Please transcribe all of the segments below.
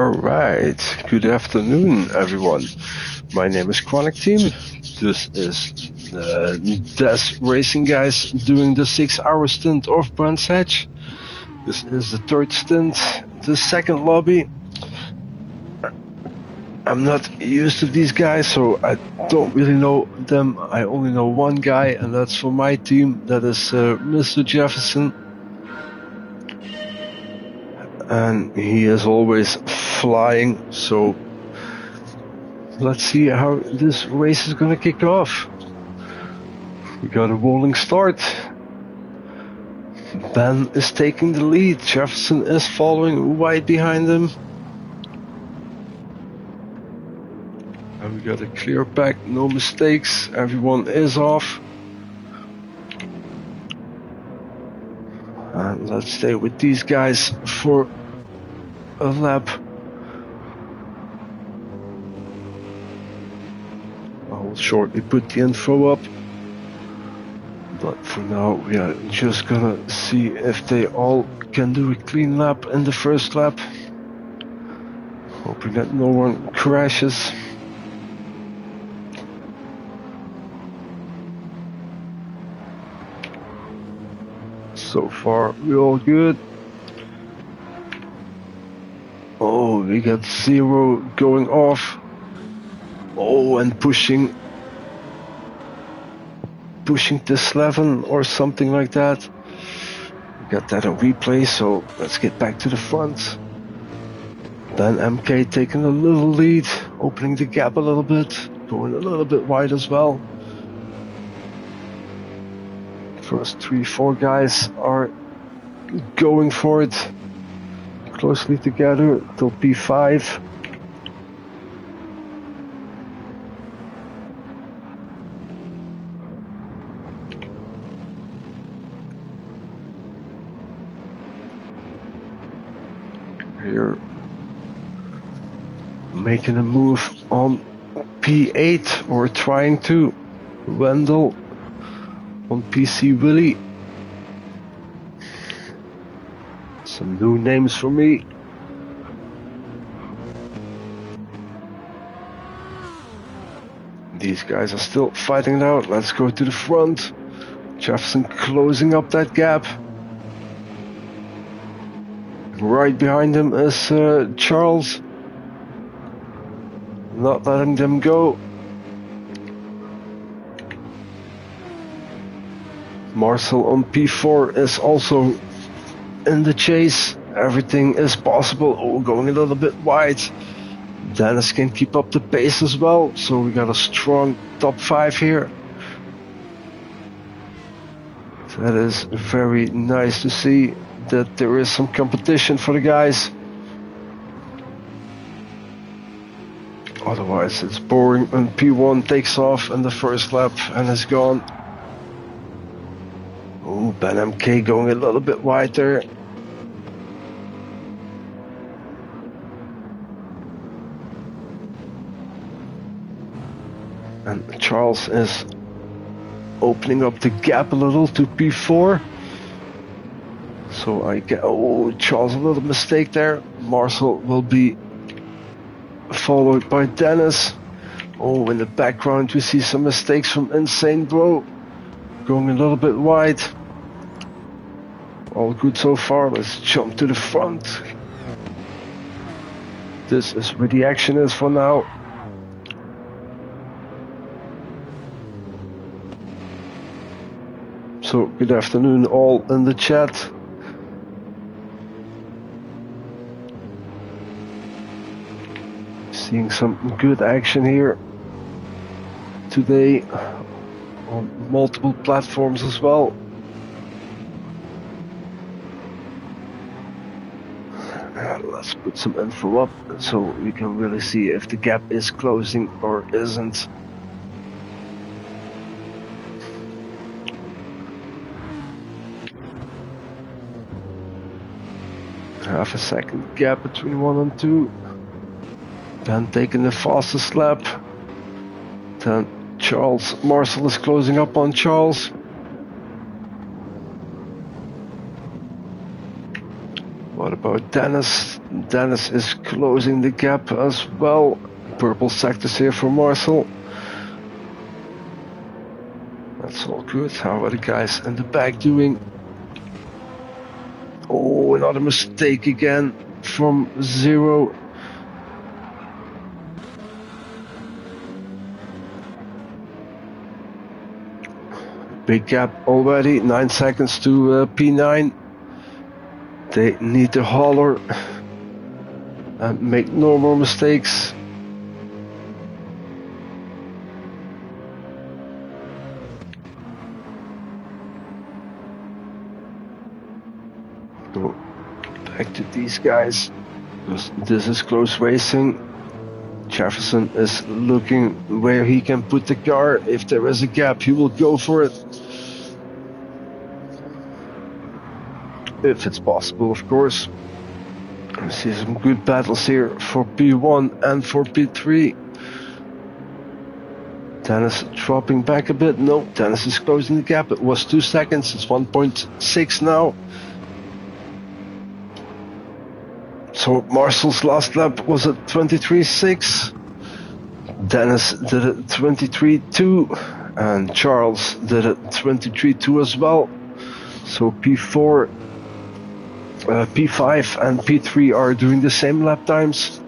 Alright, good afternoon everyone. My name is Chronic Team. This is the Des Racing guys doing the 6-hour stint of Brands Hatch. This is the third stint, the second lobby. I'm not used to these guys, so I don't really know them. I only know one guy, and that's for my team. That is Mr. Jefferson. And he is always flying, so let's see how this race is gonna kick off. We got a rolling start. Ben is taking the lead. Jefferson is following right behind him. And we got a clear pack, no mistakes. Everyone is off. And let's stay with these guys for a lap. I'll shortly put the info up. But for now, we are just gonna see if they all can do a clean lap in the first lap. Hoping that no one crashes. So far, we're all good. Oh, we got 0 going off. Oh, and pushing this 11 or something like that. We got that on replay, so let's get back to the front. Then MK taking a little lead, opening the gap a little bit, going a little bit wide as well. First 3-4 guys are going for it closely together till P5. Here making a move on P8 or trying to. Wendell on PC Willie. Some new names for me. These guys are still fighting it out. Let's go to the front. Jefferson closing up that gap. Right behind him is Charles. Not letting them go. Marcel on P4 is also in the chase. Everything is possible. Oh, going a little bit wide. Dennis can keep up the pace as well. So we got a strong top 5 here. That is very nice to see that there is some competition for the guys. Otherwise it's boring when P1 takes off in the first lap and is gone. Oh, Ben MK going a little bit wide there. And Charles is opening up the gap a little to P4. So I get, oh, Charles, a little mistake there. Marcel will be followed by Dennis. Oh, in the background we see some mistakes from Insane Bro. Going a little bit wide. All good so far. Let's jump to the front. This is where the action is for now. So good afternoon all in the chat. Seeing some good action here today on multiple platforms as well. Let's put some info up so we can really see if the gap is closing or isn't. Half a second gap between 1 and 2. Then taking the fastest lap. Then Charles, Marcel is closing up on Charles. What about Dennis? Dennis is closing the gap as well. Purple sectors here for Marcel. That's all good. How are the guys in the back doing? Oh, another mistake again from Zero. Big gap already, 9 seconds to P9. They need to holler and make no more mistakes. Go back to these guys, because this is close racing. Jefferson is looking where he can put the car. If there is a gap, he will go for it. If it's possible, of course. I see some good battles here for P1 and for P3. Dennis dropping back a bit. No, Dennis is closing the gap. It was 2 seconds. It's 1.6 now. So Marcel's last lap was at 23.6. Dennis did it 23.2. And Charles did it 23.2 as well. So P4, P5 and P3 are doing the same lap times.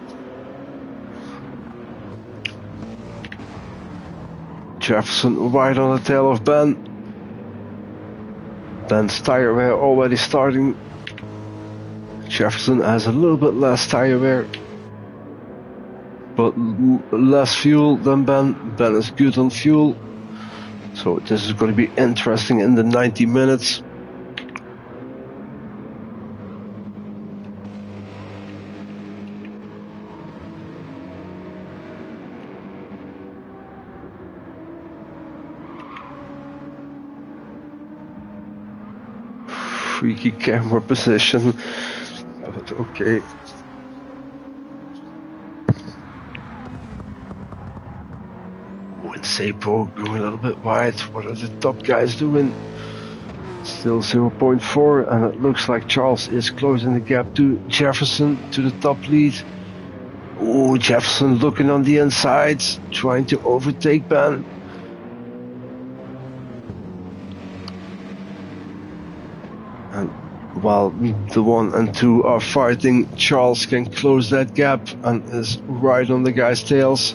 Jefferson right on the tail of Ben. Ben's tire wear already starting. Jefferson has a little bit less tire wear, but less fuel than Ben. Ben is good on fuel. So this is going to be interesting in the 90 minutes. Freaky camera position, but okay. With Sapo going a little bit wide, what are the top guys doing? Still 0.4, and it looks like Charles is closing the gap to Jefferson, to the top lead. Oh, Jefferson looking on the inside, trying to overtake Ben. And while the 1 and 2 are fighting, Charles can close that gap and is right on the guys' tails.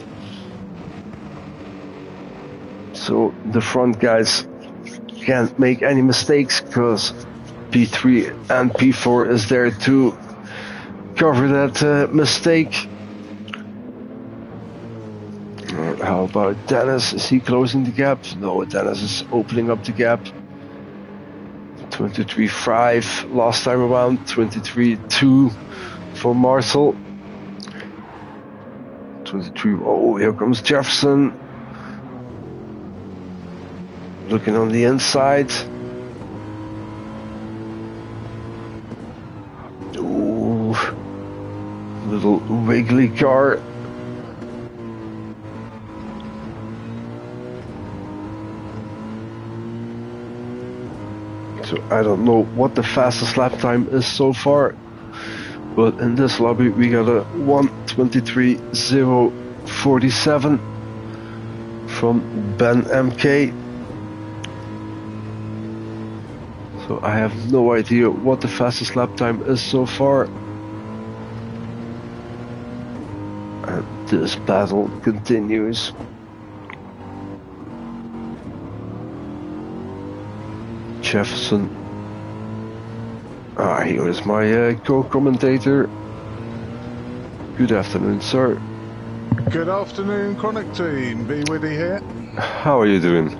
So the front guys can't make any mistakes, because P3 and P4 is there to cover that mistake. How about Dennis? Is he closing the gap? No, Dennis is opening up the gap. 23.5 last time around, 23.2 for Marcel. 23. Oh, here comes Jefferson. Looking on the inside. Ooh, little wiggly car. So I don't know what the fastest lap time is so far, but in this lobby we got a 1:23.047 from Ben MK. So I have no idea what the fastest lap time is so far. And this battle continues. Jefferson. Here is my co-commentator. Good afternoon, sir. Good afternoon, Chronic team. B Widdy here. How are you doing?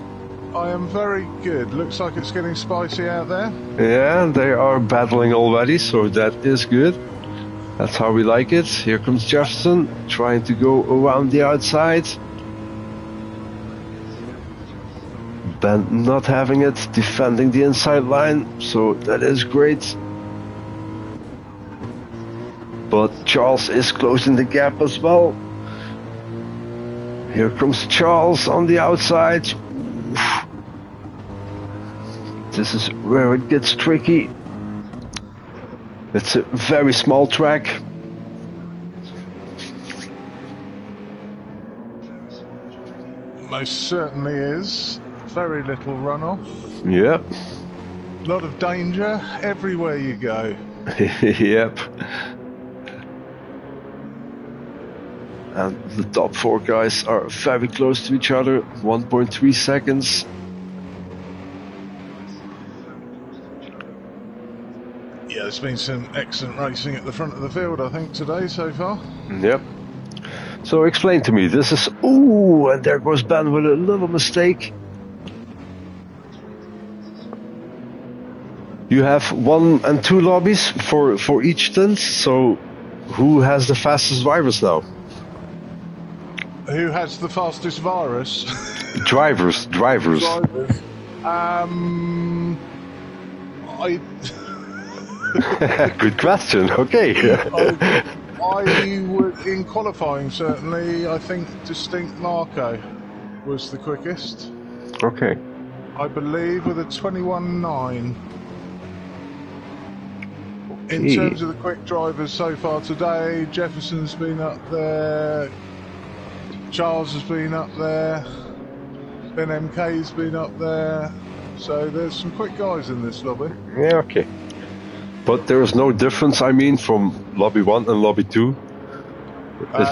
I am very good. Looks like it's getting spicy out there. Yeah, they are battling already, so that is good. That's how we like it. Here comes Jefferson, trying to go around the outside. Ben not having it, defending the inside line, so that is great. But Charles is closing the gap as well. Here comes Charles on the outside. This is where it gets tricky. It's a very small track. Most certainly is. Very little runoff. Yep. A lot of danger everywhere you go. Yep. And the top 4 guys are very close to each other, 1.3 seconds. Yeah, there's been some excellent racing at the front of the field, I think, today so far. Yep. So explain to me, this is... Ooh, and there goes Ben with a little mistake. You have 1 and 2 lobbies for each stint, so who has the fastest drivers now? Who has the fastest virus? Drivers. I... Good question, okay. I would, in qualifying certainly, I think Distinct Marco was the quickest. Okay. I believe with a 21.9. In terms of the quick drivers so far today, Jefferson's been up there, Charles has been up there, Ben MK's been up there, so there's some quick guys in this lobby. Yeah, okay. But there is no difference, I mean, from lobby 1 and lobby 2?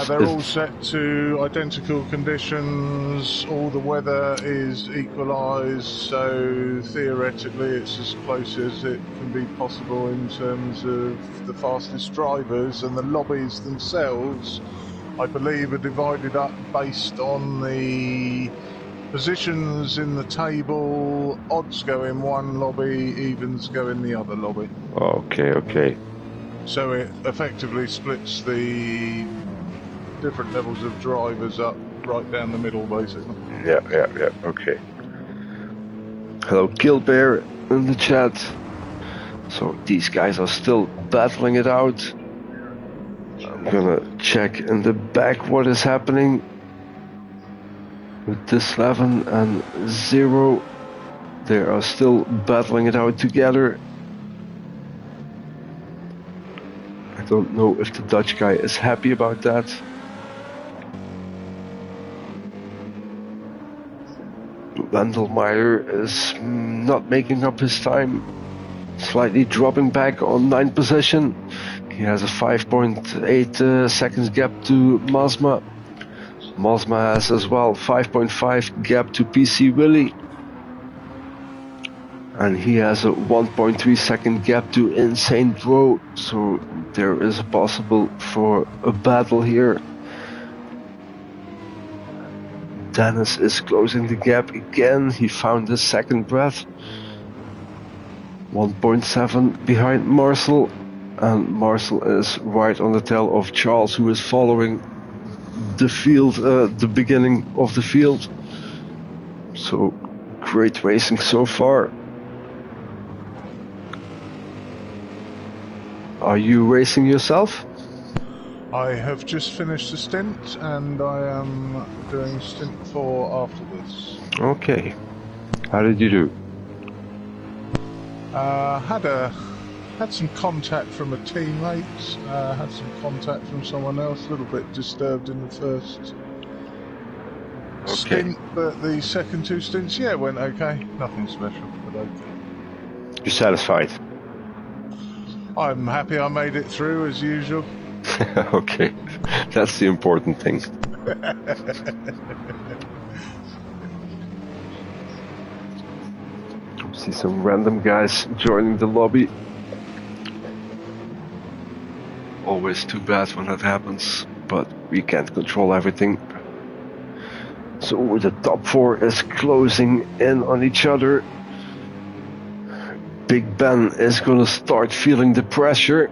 They're all set to identical conditions, all the weather is equalised, so theoretically it's as close as it can be possible in terms of the fastest drivers, and the lobbies themselves, I believe, are divided up based on the positions in the table. Odds go in one lobby, evens go in the other lobby. Okay. So it effectively splits the different levels of drivers up right down the middle, basically. Yeah, okay. Hello, Killbear in the chat. So these guys are still battling it out. I'm gonna check in the back what is happening with this 11 and 0. They are still battling it out together. I don't know if the Dutch guy is happy about that. Wendelmeyer is not making up his time, slightly dropping back on 9th position. He has a 5.8 seconds gap to Mazma. Mazma has as well 5.5 gap to PC Willie. And he has a 1.3 second gap to Insane Bro. So there is a possible for a battle here. Dennis is closing the gap again. He found his second breath. 1.7 behind Marcel. And Marcel is right on the tail of Charles, who is following the field, the beginning of the field. So great racing so far. Are you racing yourself? I have just finished the stint, and I am doing stint 4 after this. Okay. How did you do? Had some contact from a teammate, had some contact from someone else, a little bit disturbed in the first stint, but the second 2 stints, yeah, went okay. Nothing special, but okay. You're satisfied? I'm happy I made it through as usual. Okay, that's the important thing. See some random guys joining the lobby. Always too bad when that happens, but we can't control everything. So the top 4 is closing in on each other. Big Ben is gonna start feeling the pressure.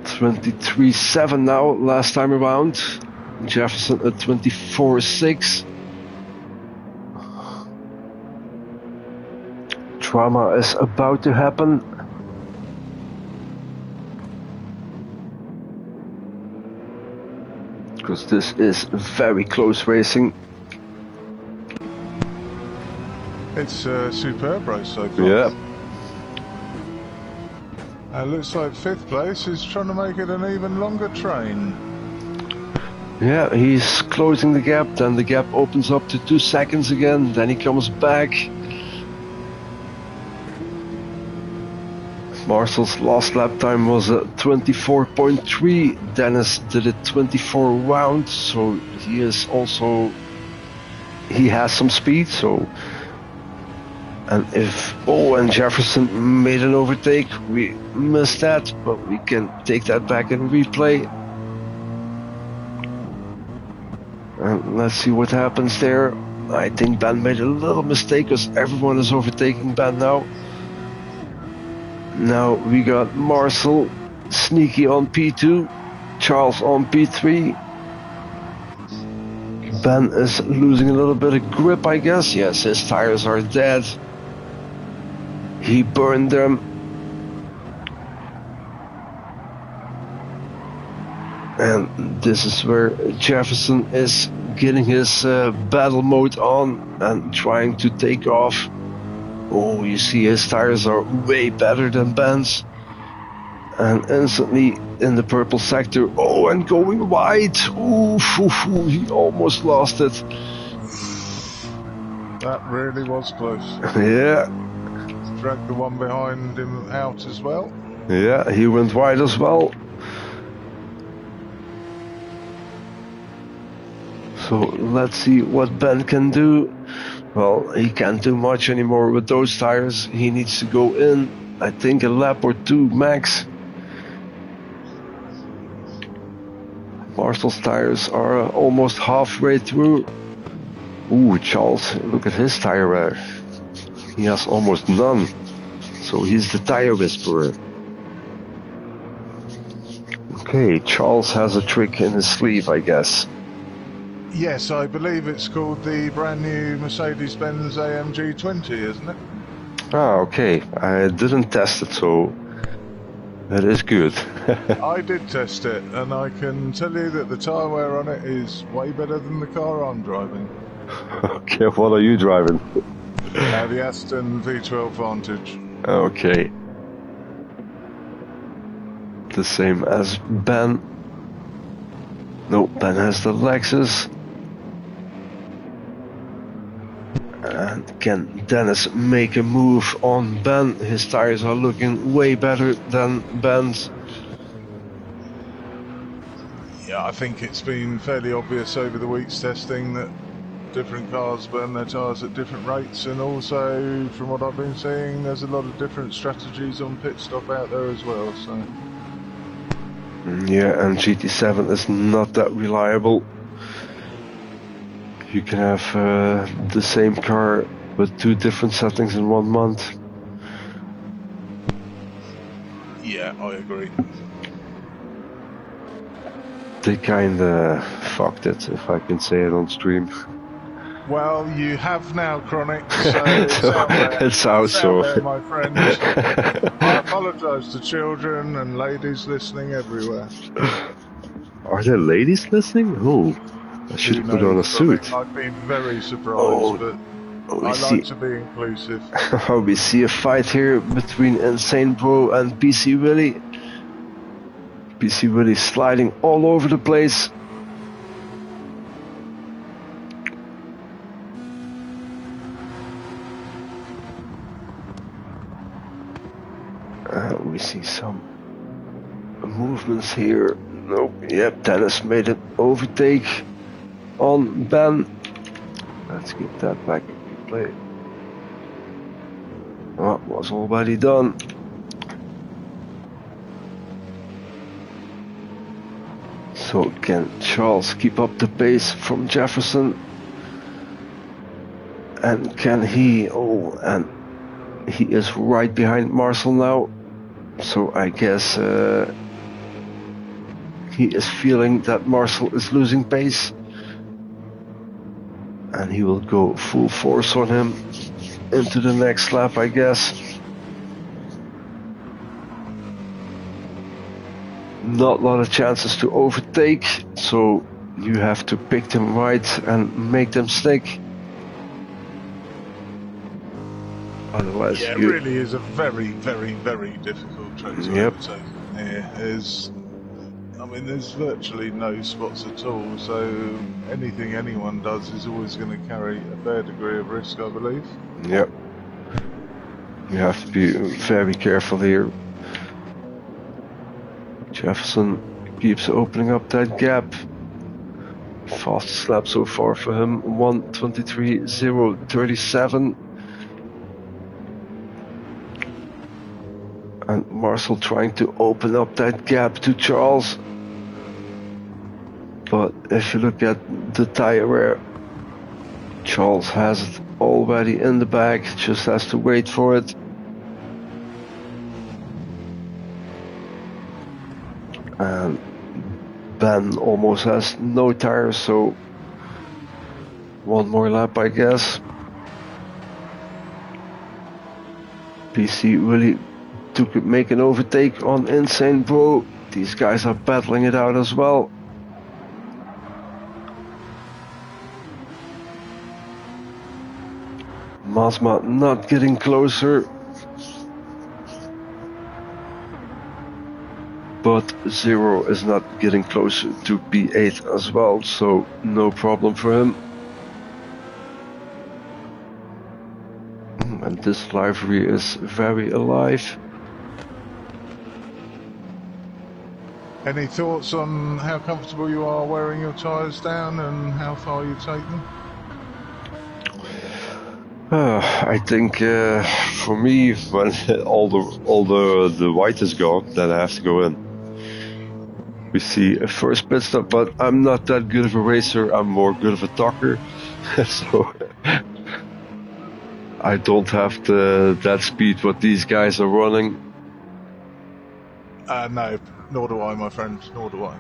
23.7 now, last time around. Jefferson at 24.6. Drama is about to happen. Because this is very close racing. It's a superb race so far. Yeah. Looks like 5th place is trying to make it an even longer train. Yeah, he's closing the gap, then the gap opens up to 2 seconds again, then he comes back. Marcel's last lap time was 24.3. Dennis did it 24 round, so he has some speed. So, and and Jefferson made an overtake. We missed that, but we can take that back in replay. And let's see what happens there. I think Ben made a little mistake because everyone is overtaking Ben now. Now we got Marcel sneaky on P2, Charles on P3. Ben is losing a little bit of grip, I guess. Yes, his tires are dead. He burned them. And this is where Jefferson is getting his battle mode on and trying to take off. Oh, you see his tires are way better than Ben's. And instantly in the purple sector. Oh, and going wide. Ooh, he almost lost it. That really was close. Yeah. Dragged the one behind him out as well. Yeah, he went wide as well. So let's see what Ben can do. Well, he can't do much anymore with those tires. He needs to go in, I think, a lap or two max. Marcel's tires are almost halfway through. Ooh, Charles, look at his tire wear. He has almost none. So he's the tire whisperer. Okay, Charles has a trick in his sleeve, I guess. Yes, I believe it's called the brand new Mercedes-Benz AMG 20, isn't it? Ah, okay. I didn't test it, so that is good. I did test it, and I can tell you that the tyre wear on it is way better than the car I'm driving. Okay, what are you driving? The Aston V12 Vantage. Okay. The same as Ben. No, Ben has the Lexus. And can Dennis make a move on Ben? His tires are looking way better than Ben's. Yeah, I think it's been fairly obvious over the week's testing that different cars burn their tyres at different rates, and also from what I've been seeing there's a lot of different strategies on pit stop out there as well. So yeah, and GT7 is not that reliable. You can have the same car with 2 different settings in 1 month. Yeah, I agree. They kinda fucked it, if I can say it on stream. Well, you have now, Chronic, so it's out there. It's out, so. There, my friends. I apologise to children and ladies listening everywhere. Are there ladies listening? Oh, I should put on a suit. I've been very surprised, but I like to be inclusive. We see a fight here between Insane Bro and PC Willy. PC Willy sliding all over the place. We see some movements here. Nope. Yep, Dennis made an overtake on Ben. Let's get that back in play. Oh, was already done. So can Charles keep up the pace from Jefferson? And can he? Oh, and he is right behind Marcel now. So I guess he is feeling that Marcel is losing pace. And he will go full force on him into the next lap, I guess. Not a lot of chances to overtake, so you have to pick them right and make them stick. Otherwise, yeah, it really is a very, very, very difficult track to overtake. I mean, there's virtually no spots at all, so anything anyone does is always going to carry a fair degree of risk, I believe. Yep. You have to be very careful here. Jefferson keeps opening up that gap. Fastest lap so far for him, 1:23.037. And Marcel trying to open up that gap to Charles. But if you look at the tire wear, Charles has it already in the bag, just has to wait for it. And Ben almost has no tires, so one more lap, I guess. PC really make an overtake on Insane Bro. These guys are battling it out as well. Mazma not getting closer. But Zero is not getting closer to P8 as well, so no problem for him. And this livery is very alive. Any thoughts on how comfortable you are wearing your tyres down and how far you take them? I think for me, when all the white is gone, then I have to go in. We see a first pit stop, but I'm not that good of a racer. I'm more good of a talker, so I don't have that speed what these guys are running. No, nor do I, my friend. Nor do I.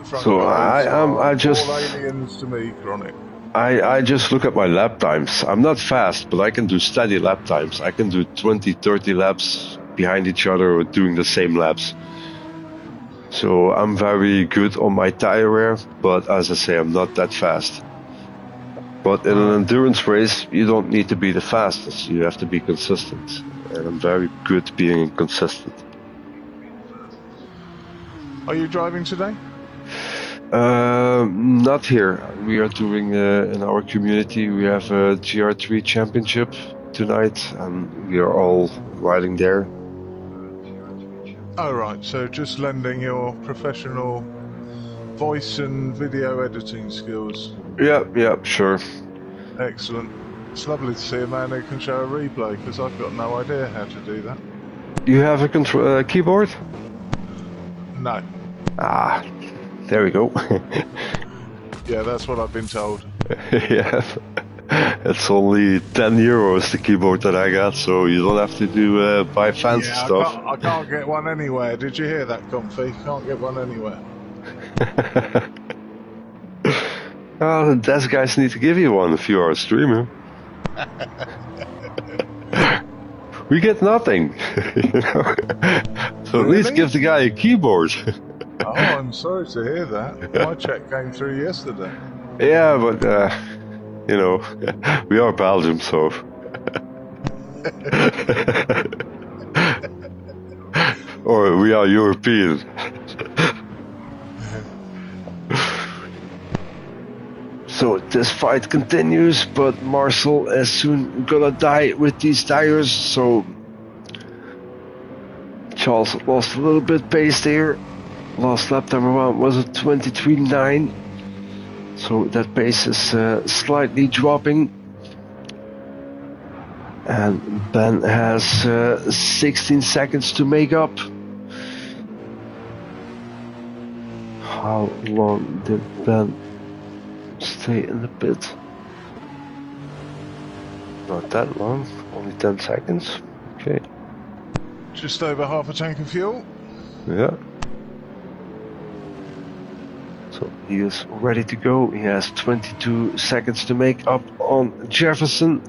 So I just all aliens to me, Chronic. I just look at my lap times. I'm not fast, but I can do steady lap times. I can do 20, 30 laps behind each other or doing the same laps. So I'm very good on my tire wear, but as I say, I'm not that fast. But in an endurance race, you don't need to be the fastest. You have to be consistent. And I'm very good being consistent. Are you driving today? Not here. We are doing in our community. We have a GR3 championship tonight, and we are all riding there. Oh right, so just lending your professional voice and video editing skills. Yeah, sure. Excellent. It's lovely to see a man who can show a replay, because I've got no idea how to do that. You have a keyboard? No. Ah, there we go. Yeah, that's what I've been told. Yeah, it's only €10 the keyboard that I got, so you don't have to do buy fancy stuff. I can't get one anywhere. Did you hear that, Comfy? Can't get one anywhere. Oh, the desk guys need to give you one if you are a streamer. We get nothing. You know? So really? At least give the guy a keyboard. Oh, I'm sorry to hear that. My check came through yesterday. Yeah, but you know, we are Belgium, so. Or we are European. So this fight continues, but Marcel is soon gonna die with these tires, so Charles lost a little bit pace there. Last lap time around was a 23.9, so that pace is slightly dropping. And Ben has 16 seconds to make up. How long did Ben stay in the pit? Not that long, only 10 seconds. Okay. Just over half a tank of fuel. Yeah. So he is ready to go. He has 22 seconds to make up on Jefferson.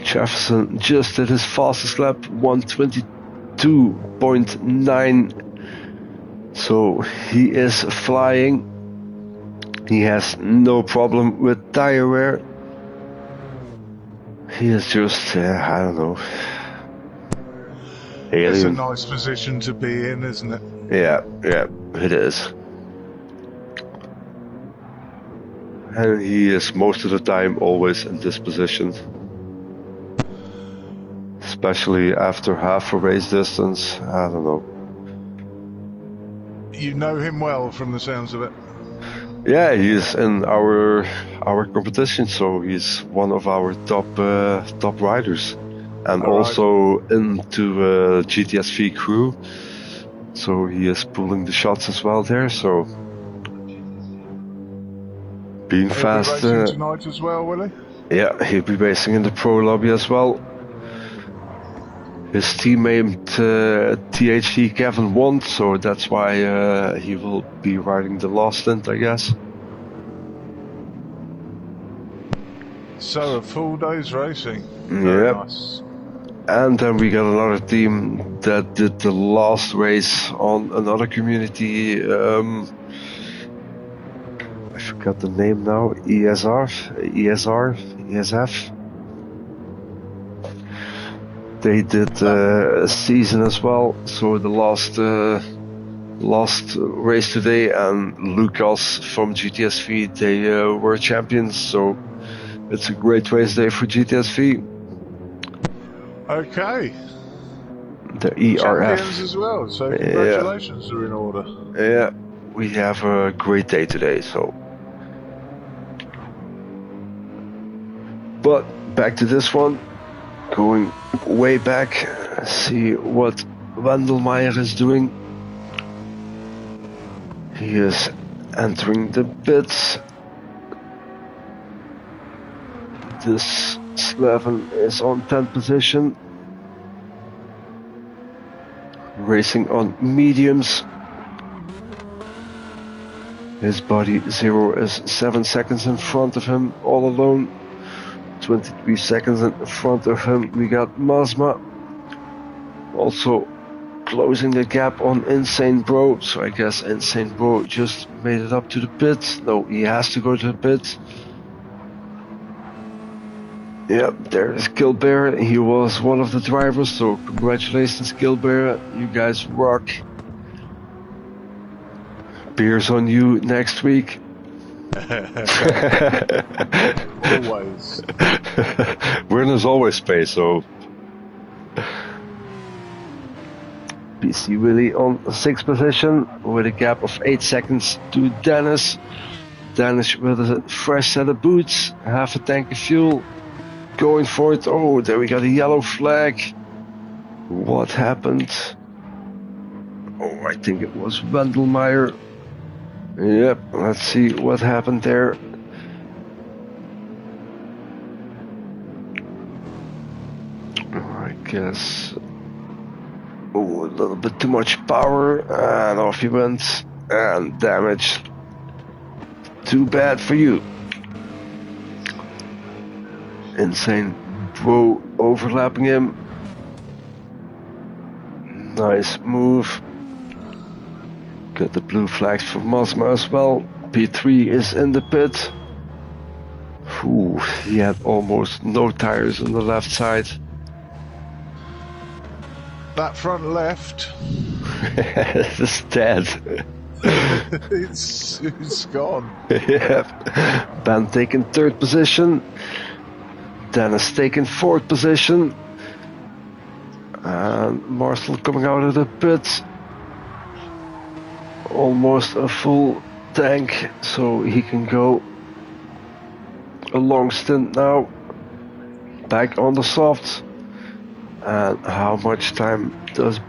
Jefferson just did his fastest lap, 1:22.9. So he is flying. He has no problem with tire wear. He is just, I don't know. It's a nice position to be in, isn't it? Yeah, it is. And he is most of the time always in this position. Especially after half a race distance, I don't know. You know him well from the sounds of it. Yeah, he's in our competition, so he's one of our top riders, and also into GTSV crew. So he is pulling the shots as well there. So being fast. He'll be racing tonight as well, will he? Yeah, he'll be racing in the pro lobby as well. His teammate THD Kevin won, so that's why he will be riding the last stint, I guess. So a full day's racing. Very nice. And then we got another team that did the last race on another community. I forgot the name now. ESF. They did a season as well. So the last race today, and Lucas from GTSV, they were champions. So it's a great race day for GTSV. Okay. The ERF. Champions as well, so congratulations are in order. Yeah, we have a great day today, so. But back to this one, going way back, see what Wendelmeyer is doing. He is entering the pits. This Slaven is on 10th position, racing on mediums. His body 0 is 7 seconds in front of him, all alone. 23 seconds in front of him, we got Mazma. Also closing the gap on Insane Bro, so I guess Insane Bro just made it up to the pit. No, he has to go to the pit. Yep, there is Gilbert. He was one of the drivers, so congratulations, Gilbert. You guys rock. Beers on you next week. Always. Winners always pay, so. PC Willie on 6th position with a gap of 8 seconds to Dennis. Dennis with a fresh set of boots, half a tank of fuel. Going for it. Oh, there we got a yellow flag. What happened? Oh, I think it was Wendelmeyer. Yep, let's see what happened there. I guess. Oh, a little bit too much power. And off he went. And damage. Too bad for you. Insane Bro overlapping him. Nice move. Got the blue flags for Mazma as well. P3 is in the pit. Ooh, he had almost no tires on the left side. That front left. It's dead. it's gone. Yeah. Ben taking 3rd position. Dennis taking 4th position. And Marcel coming out of the pit. Almost a full tank, so he can go a long stint now. Back on the softs. And how much time did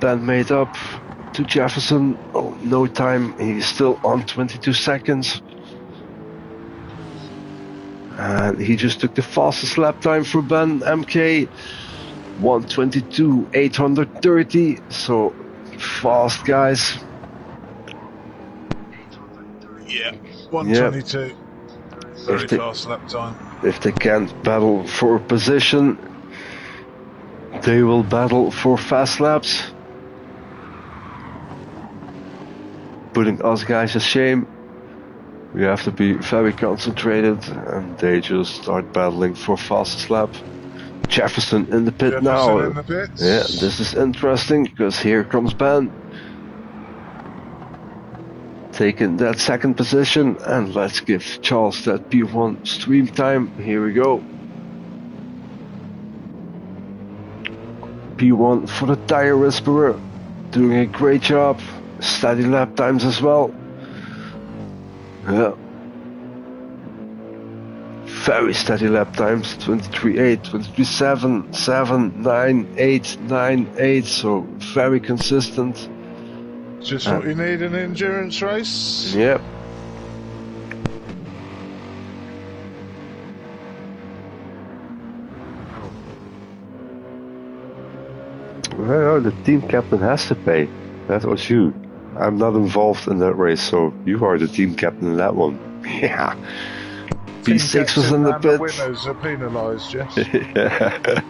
Ben made up to Jefferson? Oh, no time. He's still on 22 seconds. And he just took the fastest lap time for Ben MK. 1:22.830. So fast, guys. Yeah, 1:22. Yep. Very fast lap time. If they can't battle for position, they will battle for fast laps. Putting us guys to shame. We have to be very concentrated, and they just start battling for fastest lap. Jefferson in the pit now. In the pits. Yeah, this is interesting because here comes Ben. taking that second position, and let's give Charles that P1 stream time. Here we go. P1 for the tire whisperer, doing a great job. Steady lap times as well. Yeah. Very steady lap times, 23.8, 23.7, 7, 9, 8, 9, 8, so very consistent. Just what you need in an endurance race. Yep. Well, the team captain has to pay. That was you. I'm not involved in that race, so you are the team captain in that one. Yeah. P6 was in the pit. The winners are penalised, yes. Yeah.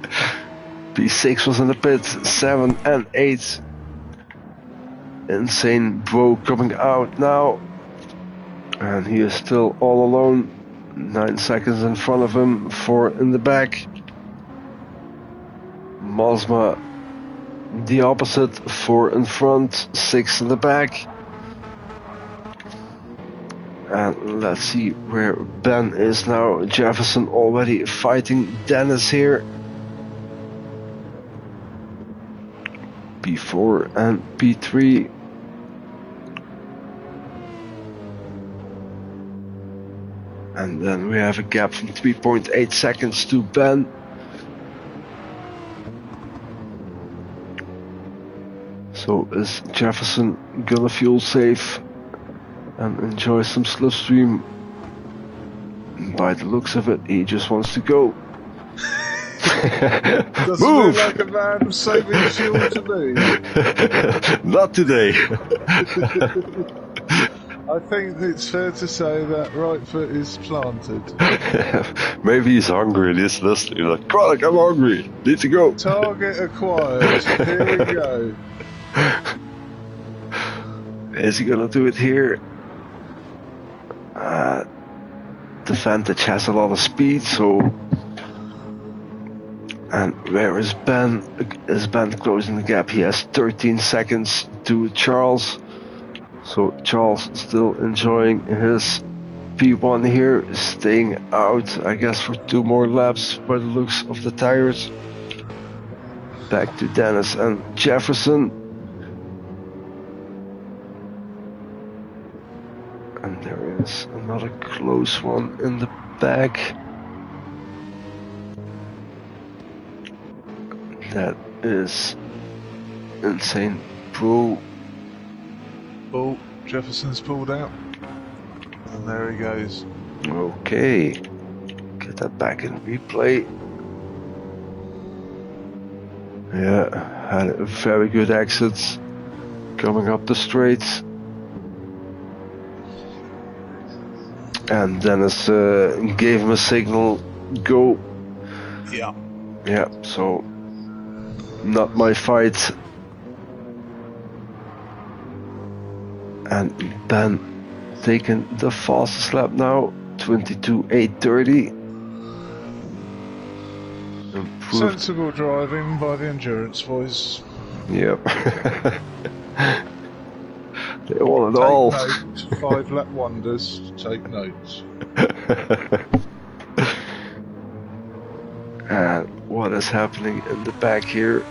P6 was in the pit, 7 and 8. Insane Bro coming out now. And he is still all alone. 9 seconds in front of him, 4 in the back. Mosma the opposite, 4 in front, 6 in the back. And let's see where Ben is now. Jefferson already fighting Dennis here. P4 and P3. And then we have a gap from 3.8 seconds to Ben. So is Jefferson gonna fuel safe and enjoy some slipstream? By the looks of it, he just wants to go. Doesn't Move! look like a man saving fuel to me. Not today. I think it's fair to say that right foot is planted. Maybe he's hungry and he's listening. He's like, Chronic, I'm hungry. Need to go. Target acquired. Here we go. Is he gonna do it here? The Vantage has a lot of speed, so. And where is Ben? Is Ben closing the gap? He has 13 seconds to Charles. So Charles still enjoying his P1 here, staying out, I guess, for 2 more laps by the looks of the tires. Back to Dennis and Jefferson. And there is another close one in the back. That is Insane Pro. Oh, Jefferson's pulled out. And there he goes. Okay. Get that back in replay. Yeah, had a very good exit coming up the straight. And Dennis gave him a signal, go. Yeah. Yeah, so not my fight. And Ben taking the fastest lap now, 22.830. Sensible driving by the endurance boys. Yep. They want it all. Note, 5 lap wonders, take notes. And what is happening in the back here?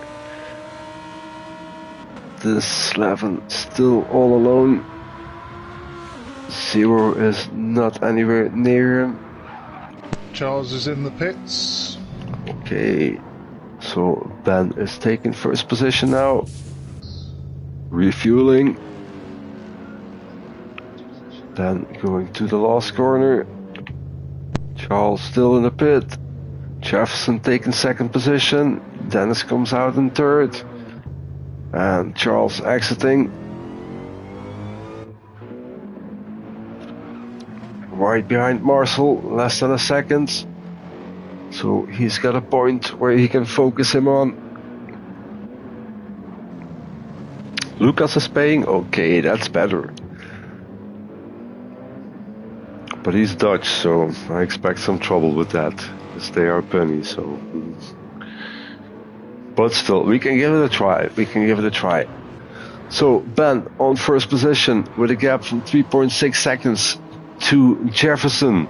This Slavin still all alone. Zero is not anywhere near him. Charles is in the pits. Okay, so Ben is taking first position now. Refueling. Then going to the last corner. Charles still in the pit. Jefferson taking second position. Dennis comes out in third. And Charles exiting. Right behind Marcel, less than a second. So he's got a point where he can focus him on. Lucas is paying? Okay, that's better. But he's Dutch, so I expect some trouble with that. Because they are pennies, so. But still, we can give it a try. We can give it a try. So Ben on first position with a gap from 3.6 seconds to Jefferson.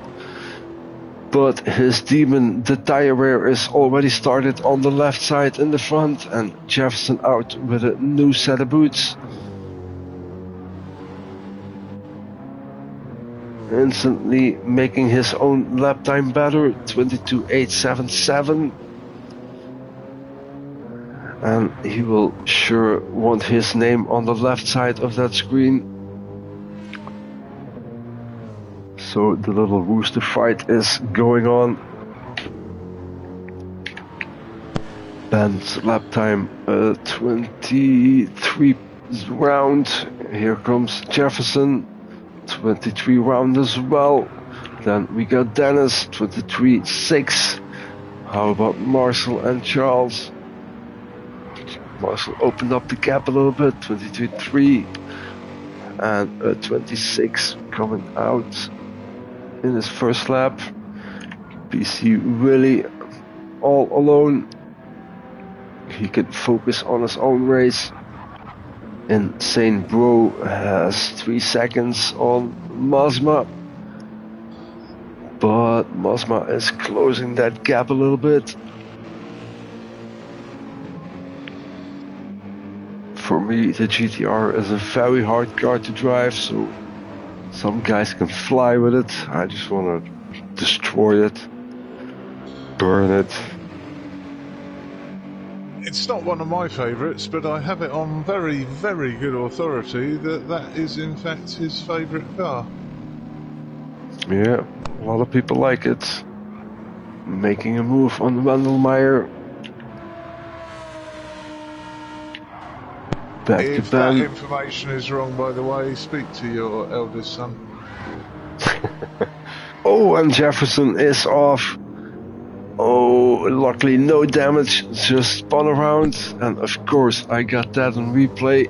But his demon, the tire wear, is already started on the left side in the front, and Jefferson out with a new set of boots. Instantly making his own lap time better, 22.877. And he will sure want his name on the left side of that screen. So the little rooster fight is going on. Ben's lap time 23 round. Here comes Jefferson, 23 round as well. Then we got Dennis, 23.6. How about Marcel and Charles? Marcel opened up the gap a little bit, 22.3, and 26 coming out in his first lap. PC really all alone. He can focus on his own race. Insane Bro has 3 seconds on Mazma, but Mazma is closing that gap a little bit. For me, the GTR is a very hard car to drive, so some guys can fly with it. I just want to destroy it, burn it. It's not one of my favourites, but I have it on very, very good authority that that is in fact his favourite car. Yeah, a lot of people like it. Making a move on Wendelmeyer. Back if to Ben. that information is wrong, by the way, speak to your eldest son. Oh, and Jefferson is off. Oh, luckily no damage, just spun around. And of course I got that on replay.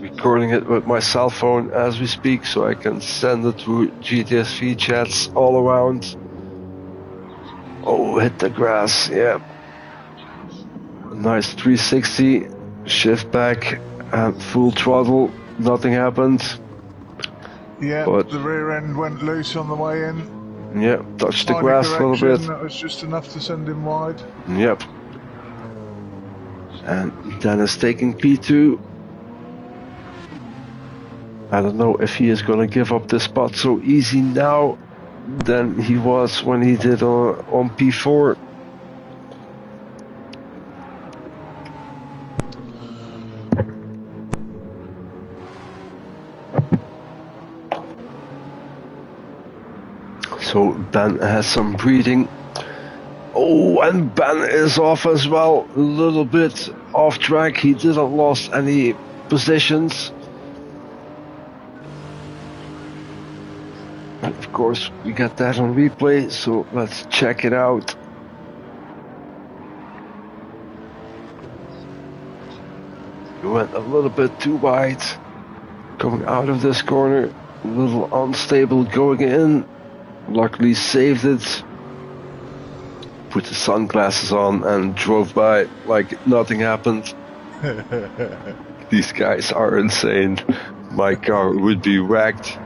Recording it with my cell phone as we speak, so I can send it to GTSV chats all around. Oh, hit the grass, yeah. Nice 360. Shift back and full throttle, nothing happened. Yeah, but the rear end went loose on the way in. Yeah, touched the grass a little bit. That was just enough to send him wide. Yep. And Dennis taking P2. I don't know if he is going to give up the spot so easy now than he was when he did on P4. So Ben has some breathing. Oh, and Ben is off as well, a little bit off track. He didn't lost any positions. And of course, we got that on replay, so let's check it out. He went a little bit too wide, coming out of this corner, a little unstable going in. Luckily saved it, put the sunglasses on and drove by like nothing happened. These guys are insane. My car would be wrecked.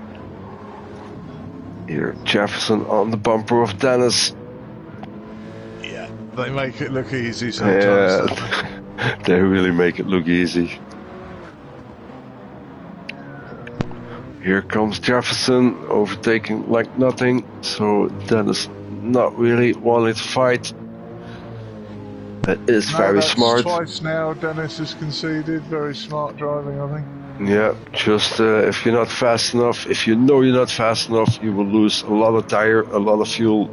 Here, Jefferson on the bumper of Dennis. Yeah, they make it look easy sometimes. Yeah, they really make it look easy. Here comes Jefferson, overtaking like nothing, so Dennis not really wanting to fight. That is very smart. Twice now Dennis has conceded, very smart driving I think. Yeah, just if you're not fast enough, if you know you're not fast enough, you will lose a lot of tire, a lot of fuel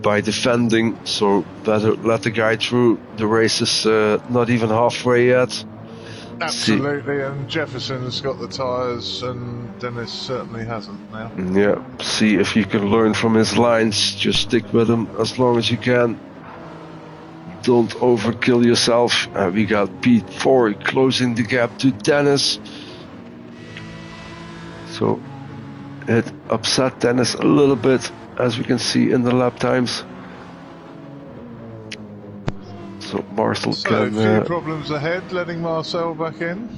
by defending, so better let the guy through. The race is not even halfway yet. Absolutely, and Jefferson's got the tyres and Dennis certainly hasn't now. Yeah, see if you can learn from his lines, just stick with him as long as you can. Don't overkill yourself. We got P4 closing the gap to Dennis. So it upset Dennis a little bit, as we can see in the lap times. So Marcel so can... a few problems ahead, letting Marcel back in.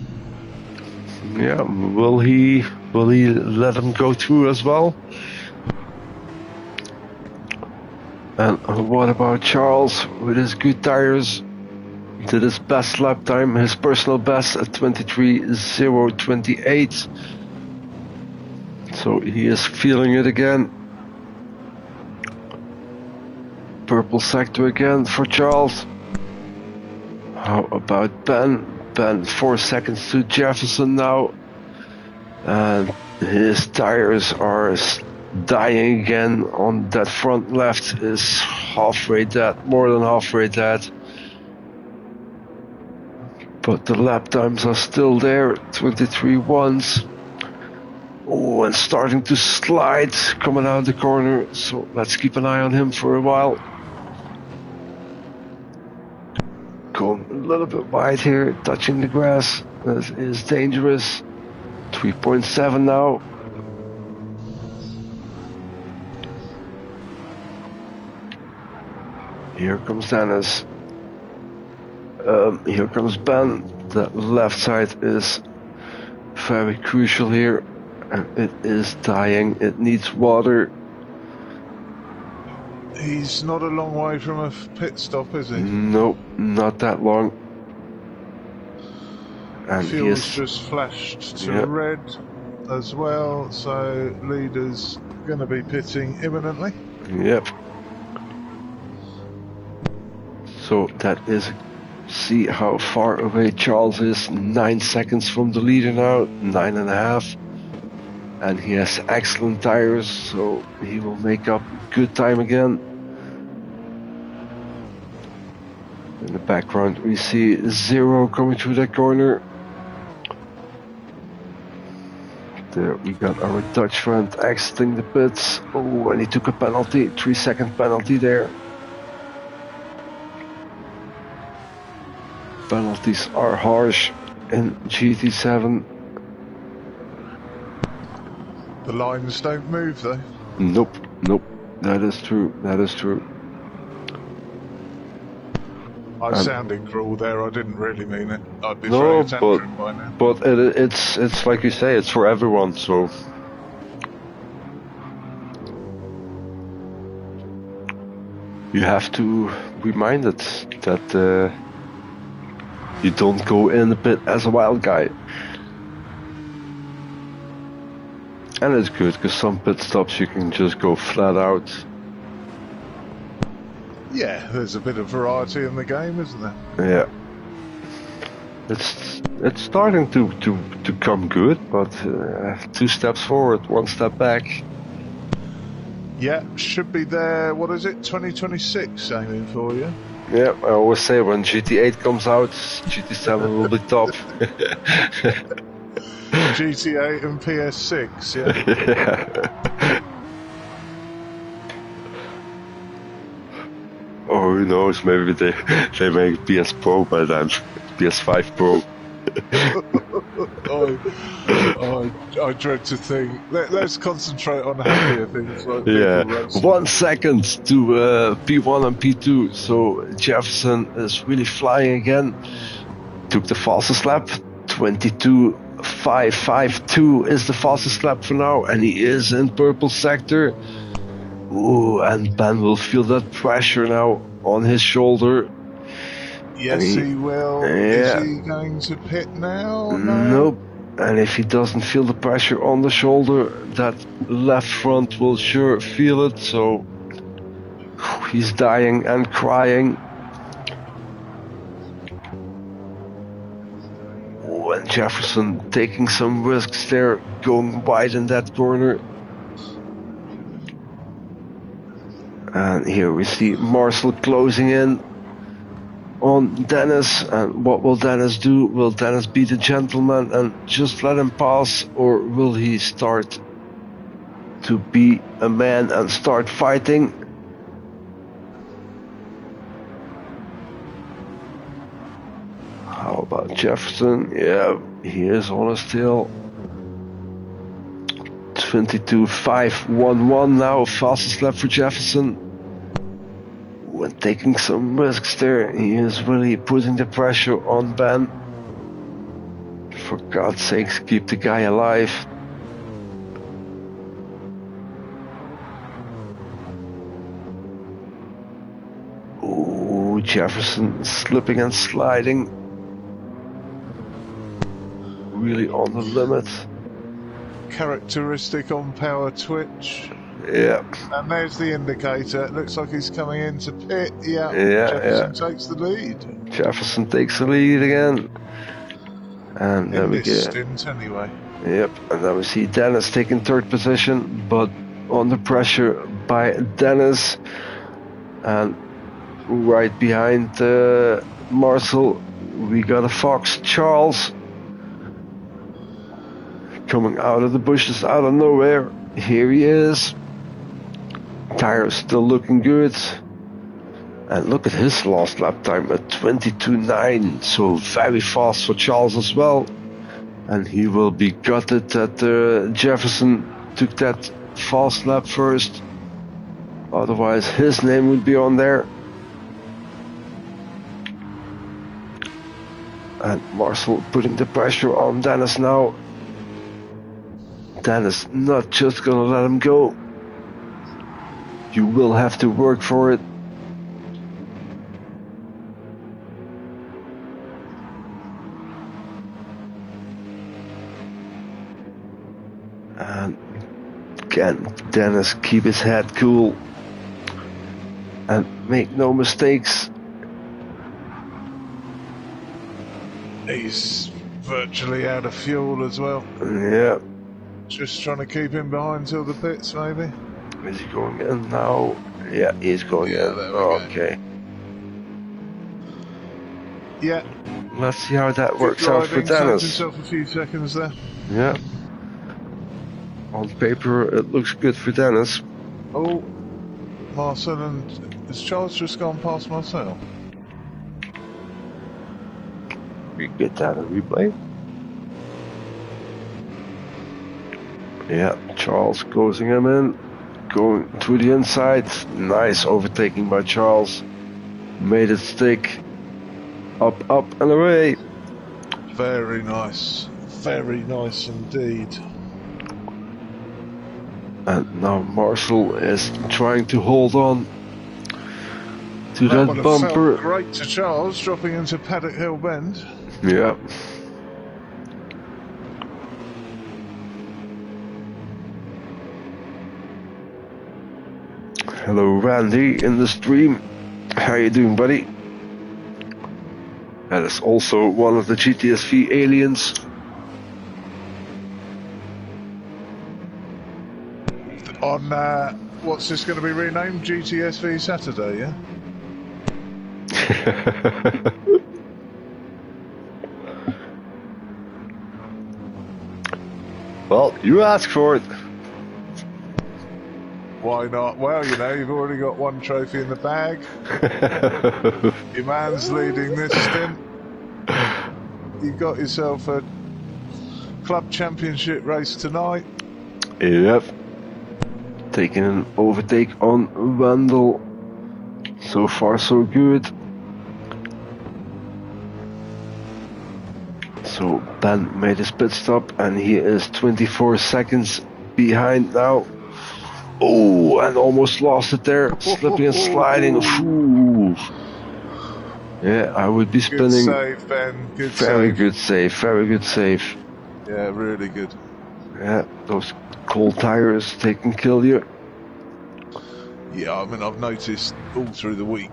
Yeah, will he let him go through as well? And what about Charles with his good tires? Did his best lap time, his personal best at 23.028. So he is feeling it again. Purple sector again for Charles. How about Ben? Ben 4 seconds to Jefferson now. And his tires are dying again on that front left is halfway dead, more than halfway dead. But the lap times are still there, 23.1s. Oh, and starting to slide, coming out the corner. So let's keep an eye on him for a while. Going a little bit wide here, touching the grass. That is dangerous. 3.7 now. Here comes Dennis. Here comes Ben. The left side is very crucial here. And it is dying. It needs water. He's not a long way from a pit stop, is he? Nope, not that long. And Fuel's just flashed to red as well, so leader's going to be pitting imminently. Yep. So that is, see how far away Charles is. 9 seconds from the leader now, 9.5. And he has excellent tires, so he will make up good time again. In the background we see Zero coming through that corner. There we got our Dutch friend exiting the pits. Oh, and he took a penalty, 3-second penalty there. Penalties are harsh in GT7. The lines don't move though. Nope, that is true, that is true. I sounded cruel there, I didn't really mean it. I'd be throwing a tantrum by now. But it's like you say, it's for everyone, so... You have to remind it that you don't go in the pit as a wild guy. And it's good, because some pit stops you can just go flat out. Yeah, there's a bit of variety in the game, isn't there? Yeah. It's starting to come good, but 2 steps forward, 1 step back. Yeah, should be there, what is it, 2026 aiming for you? Yeah, I always say when GT8 comes out, GT7 will be top. GT8 and PS6, yeah? Yeah. Oh, who knows, maybe they make PS Pro by then. PS5 Pro. I dread to think. Let's concentrate on happier things like yeah, 1 second to P1 and P2. So Jefferson is really flying again. Took the fastest lap. 22.552 is the fastest lap for now, and he is in purple sector. Ooh, and Ben will feel that pressure now on his shoulder. Yes, he will. Yeah. Is he going to pit now? No. Nope. And if he doesn't feel the pressure on the shoulder, that left front will sure feel it. So he's dying and crying. Oh, and Jefferson taking some risks there, going wide in that corner. And here we see Marcel closing in on Dennis. And what will Dennis do? Will Dennis be the gentleman and just let him pass? Or will he start to be a man and start fighting? How about Jefferson? Yeah, he is on his tail. 22.511 now, fastest lap for Jefferson. Oh, and taking some risks there. He is really putting the pressure on Ben. For God's sakes, keep the guy alive. Oh, Jefferson slipping and sliding. Really on the limit. Characteristic on power twitch. Yeah. And there's the indicator. It looks like he's coming into pit. Yeah. Jefferson takes the lead. Jefferson takes the lead again. And there we go. Stint anyway. Yep. And then we see Dennis taking third position, but under pressure by Dennis. And right behind Marcel, we got a Fox Charles coming out of the bushes, out of nowhere. Here he is. Tires still looking good. And look at his last lap time at 22.9, so very fast for Charles as well. And he will be gutted that Jefferson took that fast lap first. Otherwise his name would be on there. And Marcel putting the pressure on Dennis now. Dennis not just gonna let him go. You will have to work for it. And can Dennis keep his head cool and make no mistakes? He's virtually out of fuel as well. Yeah. Just trying to keep him behind till the pits, maybe. Is he going in now? Yeah, he's going in. Okay. Yeah. Let's see how that works out for Dennis. Himself a few seconds there. Yeah. On paper, it looks good for Dennis. Oh, Marcel, and has Charles just gone past Marcel? We get that in replay. Yeah, Charles closing him in, going to the inside. Nice overtaking by Charles. Made it stick. Up, up and away. Very nice indeed. And now Marcel is trying to hold on to that bumper. Felt great to Charles, dropping into Paddock Hill Bend. Yeah. Hello Randy in the stream. How you doing, buddy? That is also one of the GTSV aliens. On, what's this going to be renamed? GTSV Saturday, yeah? Well, you asked for it. Why not? Well, you know, you've already got one trophy in the bag. Your man's leading this stint. You've got yourself a club championship race tonight. Yep. Taking an overtake on Wendell. So far, so good. So Ben made his pit stop and he is 24 seconds behind now. Oh, and almost lost it there. Slipping and sliding. Ooh. Yeah, I would be spinning. Good save, Ben. Good very save. Good save. Very good save. Yeah, really good. Yeah, those cold tires, they can kill you. Yeah, I mean, I've noticed all through the week,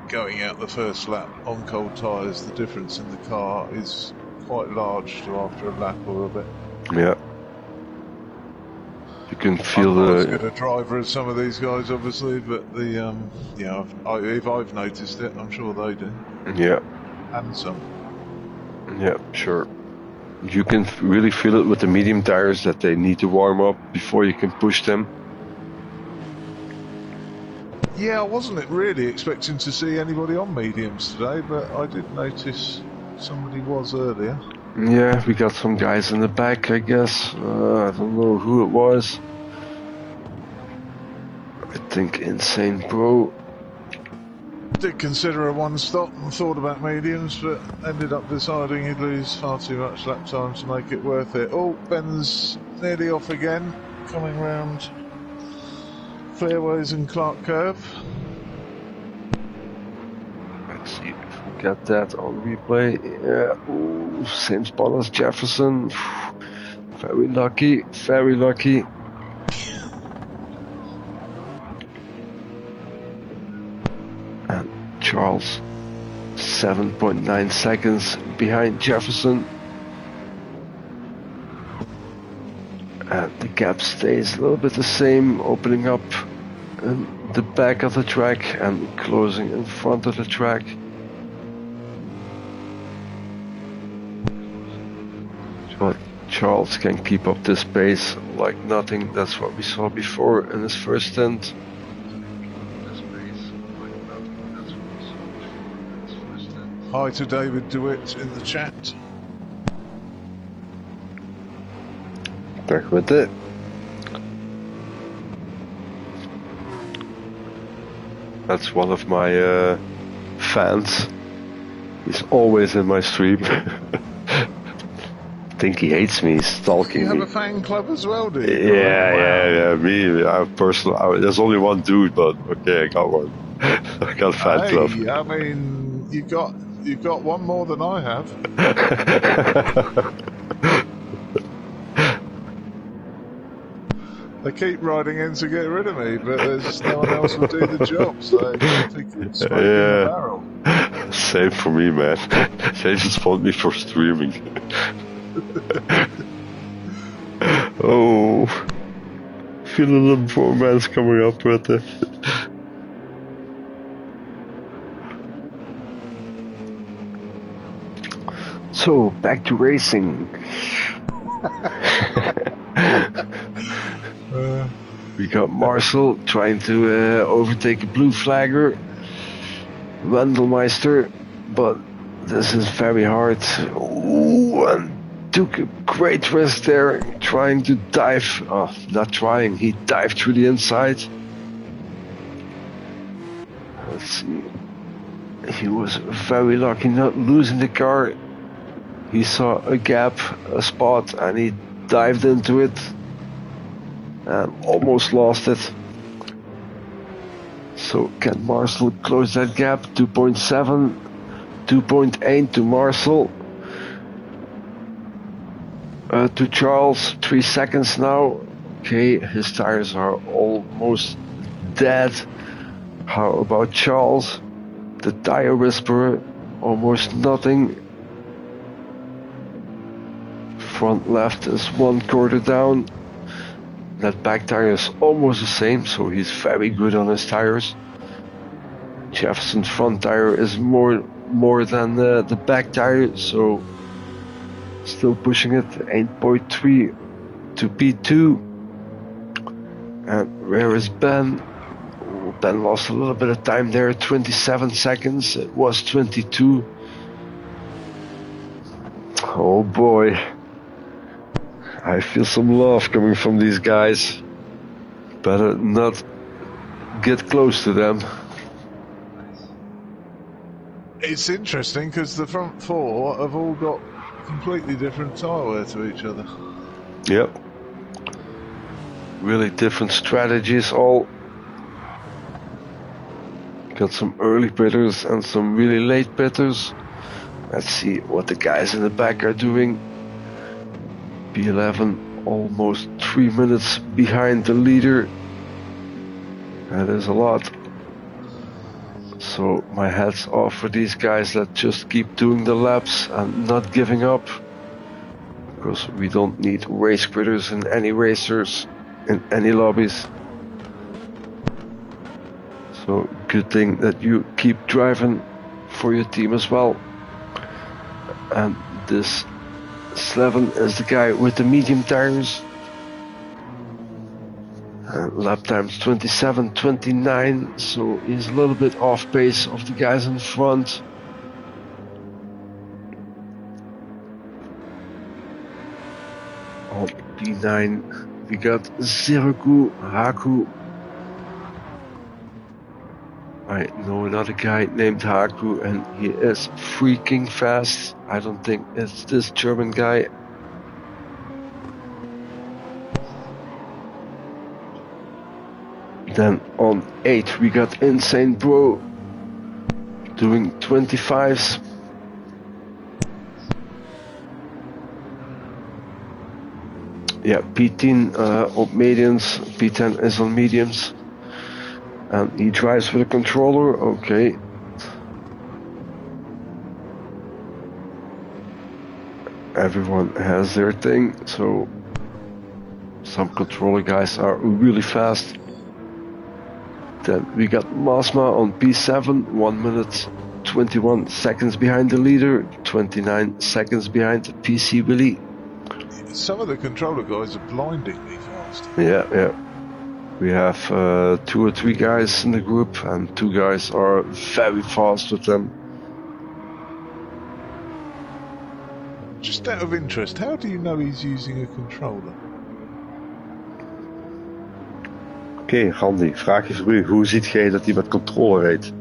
going out the first lap on cold tyres, the difference in the car is quite large to after a lap or a bit. Yeah. You can feel I'm not as good a driver as some of these guys, obviously, but the yeah, if I've noticed it, I'm sure they do. Yeah. And some. Yeah, sure. You can really feel it with the medium tires that they need to warm up before you can push them. Yeah, I wasn't really expecting to see anybody on mediums today, but I did notice somebody was earlier. Yeah, we got some guys in the back, I guess. I don't know who it was. I think Insane Pro. did consider a one stop and thought about mediums, but ended up deciding he'd lose far too much lap time to make it worth it. Oh, Ben's nearly off again, coming round Clearways and Clark Curve. Let's see if we get that on replay. Yeah, ooh, same spot as Jefferson. Very lucky, very lucky. And Charles, 7.9 seconds behind Jefferson. And the gap stays a little bit the same, opening up in the back of the track and closing in front of the track. But Charles can keep up this pace like nothing. That's what we saw before in his first stint. Hi to David DeWitt in the chat. Back with it. That's one of my fans. He's always in my stream. I think he hates me, he's stalking me. You have a fan club as well, do you? Yeah. Me, I have personal. There's only one dude, but okay, I got one. I got a fan club. I mean, you've got one more than I have. They keep writing in to get rid of me, but there's no one else will do the job, so I think it's smoking the barrel. Same for me, man. They just want me for streaming. Oh, feeling the poor man's coming up with it. So, back to racing. We got Marcel trying to overtake a blue flagger, Wendelmeister, but this is very hard. Ooh, and took a great risk there, trying to dive. Oh, not trying, he dived through the inside. Let's see. He was very lucky not losing the car. He saw a gap, a spot, and he dived into it and almost lost it. So can Marcel close that gap? 2.7, 2.8 to Marcel. To Charles, 3 seconds now. Okay, his tires are almost dead. How about Charles? The tire whisperer, almost nothing. Front left is 1/4 down. That back tire is almost the same, so he's very good on his tires. Jefferson's front tire is more than the back tire, so still pushing it. 8.3 to P2. And where is Ben? Ben lost a little bit of time there, 27 seconds. It was 22. Oh boy. I feel some love coming from these guys. Better not get close to them. It's interesting because the front four have all got completely different tyre wear to each other. Yep. Really different strategies all. Got some early pitters and some really late pitters. Let's see what the guys in the back are doing. P11 almost 3 minutes behind the leader. That is a lot. So my hat's off for these guys that just keep doing the laps and not giving up. Because we don't need race quitters in any racers, in any lobbies. So good thing that you keep driving for your team as well. And this Slevin is the guy with the medium tires. Lap times 27:29, so he's a little bit off pace of the guys in front. On P9 we got Zeruku, Haku, I know another guy named Haku, and he is freaking fast. I don't think it's this German guy. Then on 8 we got Insane Bro doing 25s. Yeah, P10 on mediums, P10 is on mediums. And he drives with a controller, okay. Everyone has their thing, so some controller guys are really fast. Then we got Masma on P7, 1 minute 21 seconds behind the leader, 29 seconds behind PC Willie. Some of the controller guys are blindingly fast. Yeah. We have 2 or 3 guys in the group, and 2 guys are very fast with them. Just out of interest, how do you know he's using a controller? Oké, Gandhi, vraag je voor u. Hoe ziet jij dat hij met controller rijdt?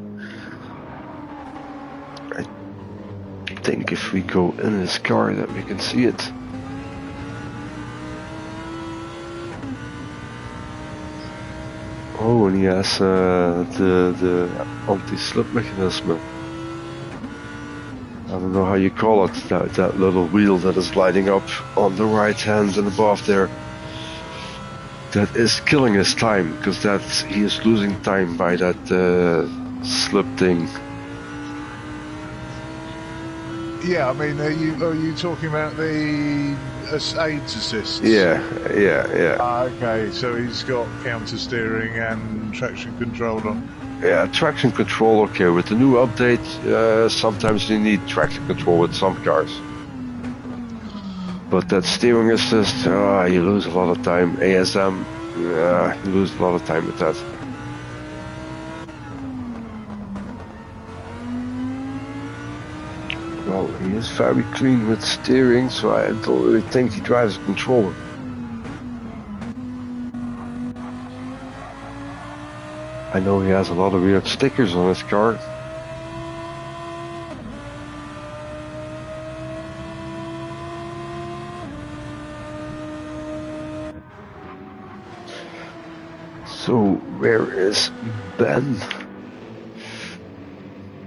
I think if we go in his car that we can see it. Oh, and he has the anti-slip mechanism. I don't know how you call it, that little wheel that is lighting up on the right hand and above there. That is killing his time, because he is losing time by that slip thing. Yeah, I mean, are you talking about the aids assist? Yeah. Okay, so he's got counter steering and traction control on. Yeah, traction control, okay. With the new update, sometimes you need traction control with some cars. But that steering assist, you lose a lot of time. ASM, you lose a lot of time with that. Well, he is very clean with steering, so I don't really think he drives a controller. I know he has a lot of weird stickers on his car. So, where is Ben?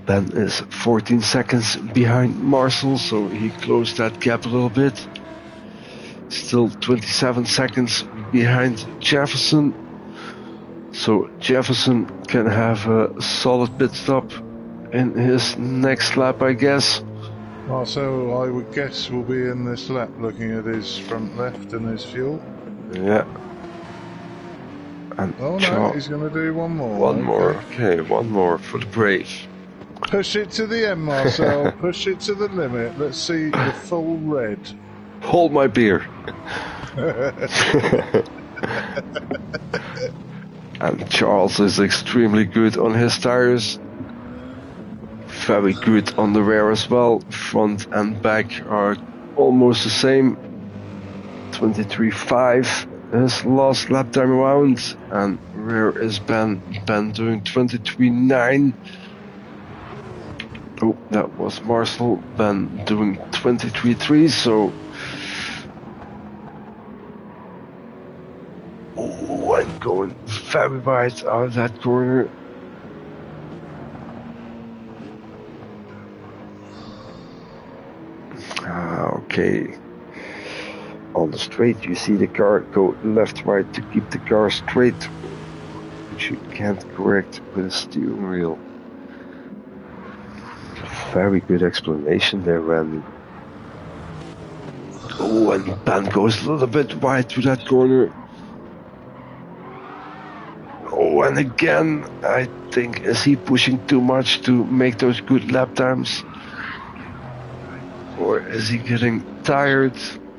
Ben is 14 seconds behind Marcel, so he closed that gap a little bit. Still 27 seconds behind Jefferson. So Jefferson can have a solid pit stop in his next lap, I guess. Marcel, I would guess, will be in this lap looking at his front left and his fuel. Yeah. And oh no, he's going to do one more. One more, okay, one more for the Brave. Push it to the end, Marcel. Push it to the limit. Let's see the full red. Hold my beer. And Charles is extremely good on his tires. Very good on the rear as well. Front and back are almost the same. 23.5 his last lap time around. And rear is Ben. Ben doing 23.9. Oh, that was Marcel. Ben doing 23.3, so... Oh, I'm going very wide out of that corner. Okay. On the straight, you see the car go left, right to keep the car straight, which you can't correct with a steering wheel. Very good explanation there, Randy. Oh, and Ben goes a little bit wide to that corner. Oh, and again, I think, is he pushing too much to make those good lap times? Or is he getting tired,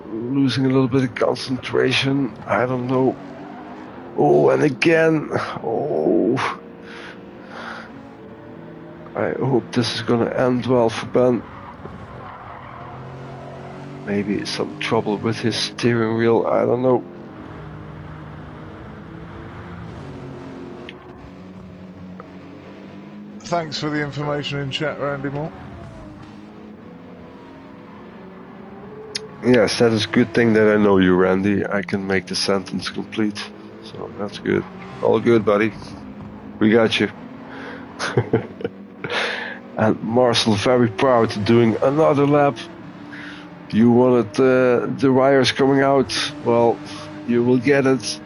losing a little bit of concentration? I don't know. Oh, and again, oh. I hope this is gonna end well for Ben. Maybe some trouble with his steering wheel, I don't know. Thanks for the information in chat, Randy Moore. Yes, that is a good thing that I know you, Randy. I can make the sentence complete. So that's good. All good, buddy. We got you. And Marcel, very proud, doing another lap. You wanted the wires coming out. Well, you will get it.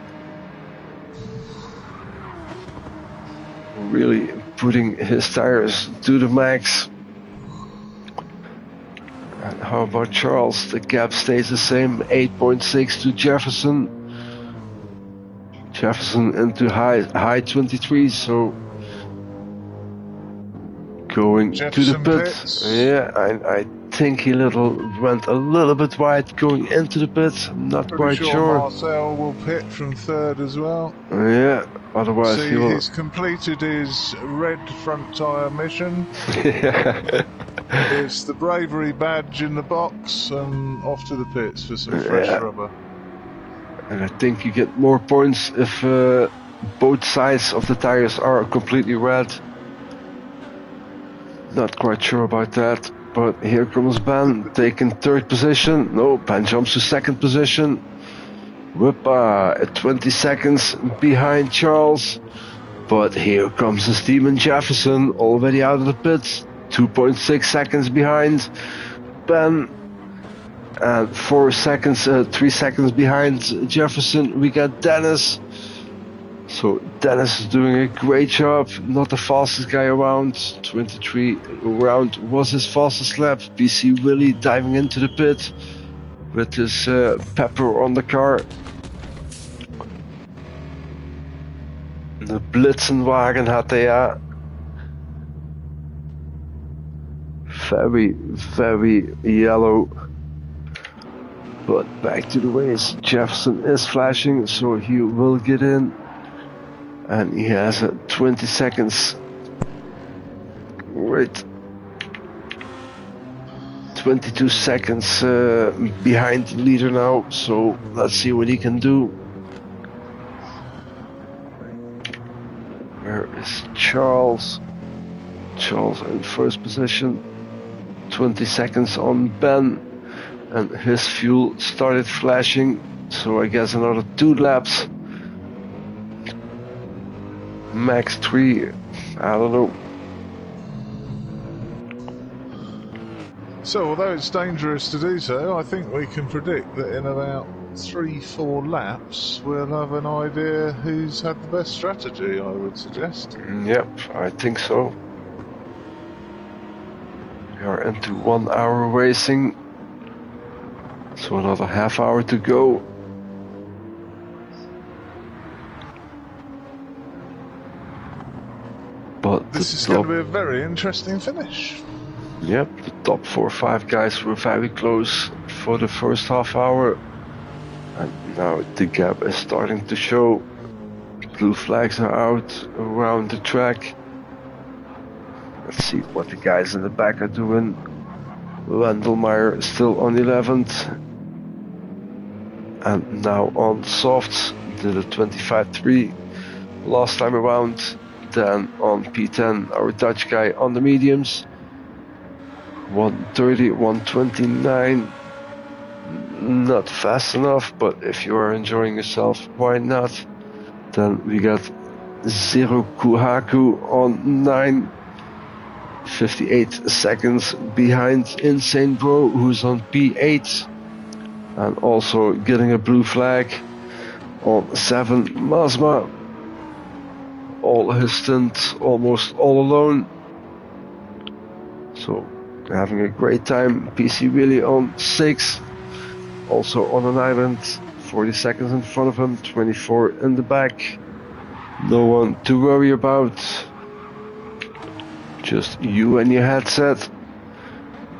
Really putting his tires to the max. And how about Charles? The gap stays the same, 8.6 to Jefferson. Jefferson into high 23, so going Jefferson to the pit. pits. Yeah, I think he went a little bit wide going into the pit. I'm not quite sure. Marcel will pit from third as well. Yeah, otherwise see, he will. He's completed his red front tyre mission. It's the bravery badge in the box and off to the pits for some fresh rubber. And I think you get more points if both sides of the tires are completely red. Not quite sure about that, but here comes Ben taking third position. No, Ben jumps to second position. Whippa at 20 seconds behind Charles. But here comes the Steven Jefferson already out of the pits. 2.6 seconds behind Ben. And 3 seconds behind Jefferson, we got Dennis. So Dennis is doing a great job. Not the fastest guy around. 23 around was his fastest lap. BC Willie diving into the pit with his pepper on the car. The Blitzenwagen hatte ja. Very, very yellow. But back to the race. Jefferson is flashing, so he will get in. And he has 20 seconds. Right. 22 seconds behind the leader now. So let's see what he can do. Where is Charles? Charles in first position. 20 seconds on Ben. And his fuel started flashing. So I guess another 2 laps. Max 3, I don't know. So although it's dangerous to do so, I think we can predict that in about 3-4 laps we'll have an idea who's had the best strategy, I would suggest. Yep, I think so. We are into 1 hour racing. So another half hour to go. But this is going to be a very interesting finish. Yep, the top 4 or 5 guys were very close for the first half hour. And now the gap is starting to show. Blue flags are out around the track. Let's see what the guys in the back are doing. Wendelmeyer is still on 11th. And now on softs, did a 25.3 last time around. Then on P10, our Dutch guy on the mediums. 130, 129. Not fast enough, but if you are enjoying yourself, why not? Then we got Zero Kuhaku on 9. 58 seconds behind Insane Bro, who's on P8. And also getting a blue flag on 7, Mazma. All his stint almost all alone. So having a great time. PC Willie on 6. Also on an island. 40 seconds in front of him. 24 in the back. No one to worry about. Just you and your headset.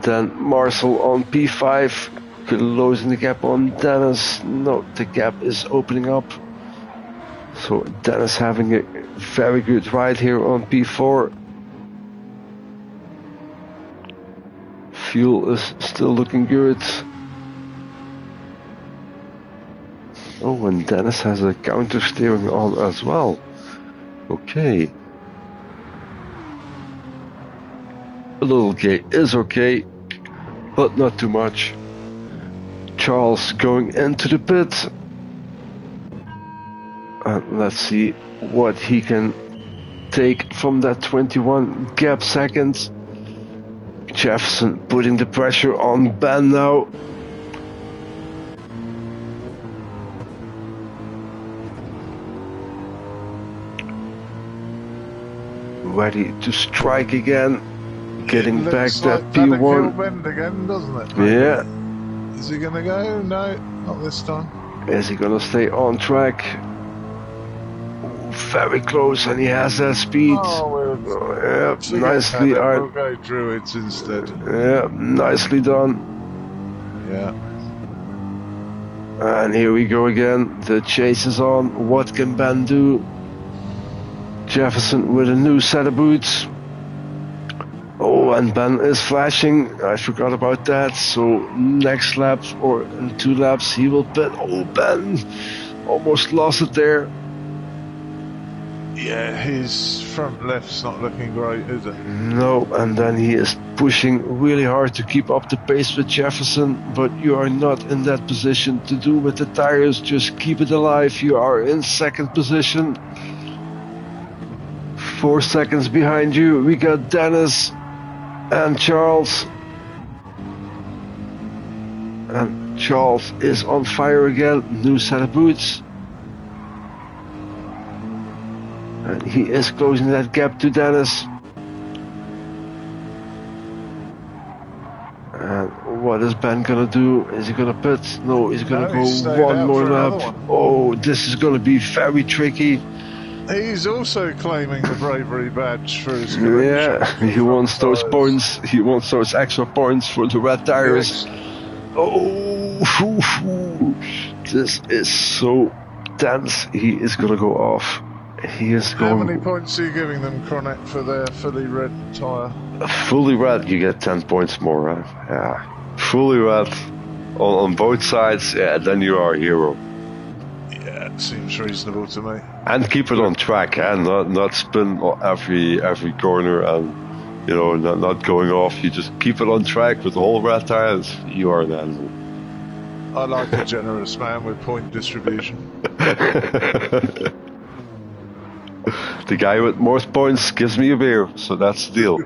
Then Marcel on P5. Closing the gap on Dennis. No, the gap is opening up. So Dennis having a very good ride here on P4. Fuel is still looking good. Oh, and Dennis has a counter steering on as well. Okay. A little gate is okay, but not too much. Charles going into the pit. And let's see what he can take from that 21 gap seconds. Jefferson putting the pressure on Ben now. Ready to strike again. Getting back that like P1. Bend again, doesn't it? Yeah. Is he going to go? No, not this time. Is he going to stay on track? Very close, and he has that speed. Yeah, nicely. We'll go Druids instead. Yeah, nicely done. Yeah. And here we go again. The chase is on. What can Ben do? Jefferson with a new set of boots. Oh, and Ben is flashing. I forgot about that. So next lap or in 2 laps he will pit. Oh, Ben almost lost it there. Yeah, his front left's not looking great, is it? No, and then he is pushing really hard to keep up the pace with Jefferson, but you are not in that position to do with the tires. Just keep it alive. You are in 2nd position. 4 seconds behind you. We got Dennis and Charles. And Charles is on fire again. New set of boots. And he is closing that gap to Dennis. And what is Ben gonna do? Is he gonna pit? No, he's gonna go one more lap. Oh, this is gonna be very tricky. He's also claiming the bravery badge for his connection. Yeah, he wants those points. He wants those extra points for the red tires. Yes. Oh, this is so tense. He is gonna go off. He is going. How many points are you giving them, Chronic, for their fully red tyre? Fully red, you get 10 points more. Yeah, fully red on both sides. Yeah, then you are a hero. Yeah, it seems reasonable to me. And keep it on track, and not spin every corner, and not going off. You just keep it on track with the whole red tires. You are an animal. I like a generous man with point distribution. The guy with more points gives me a beer, so that's the deal.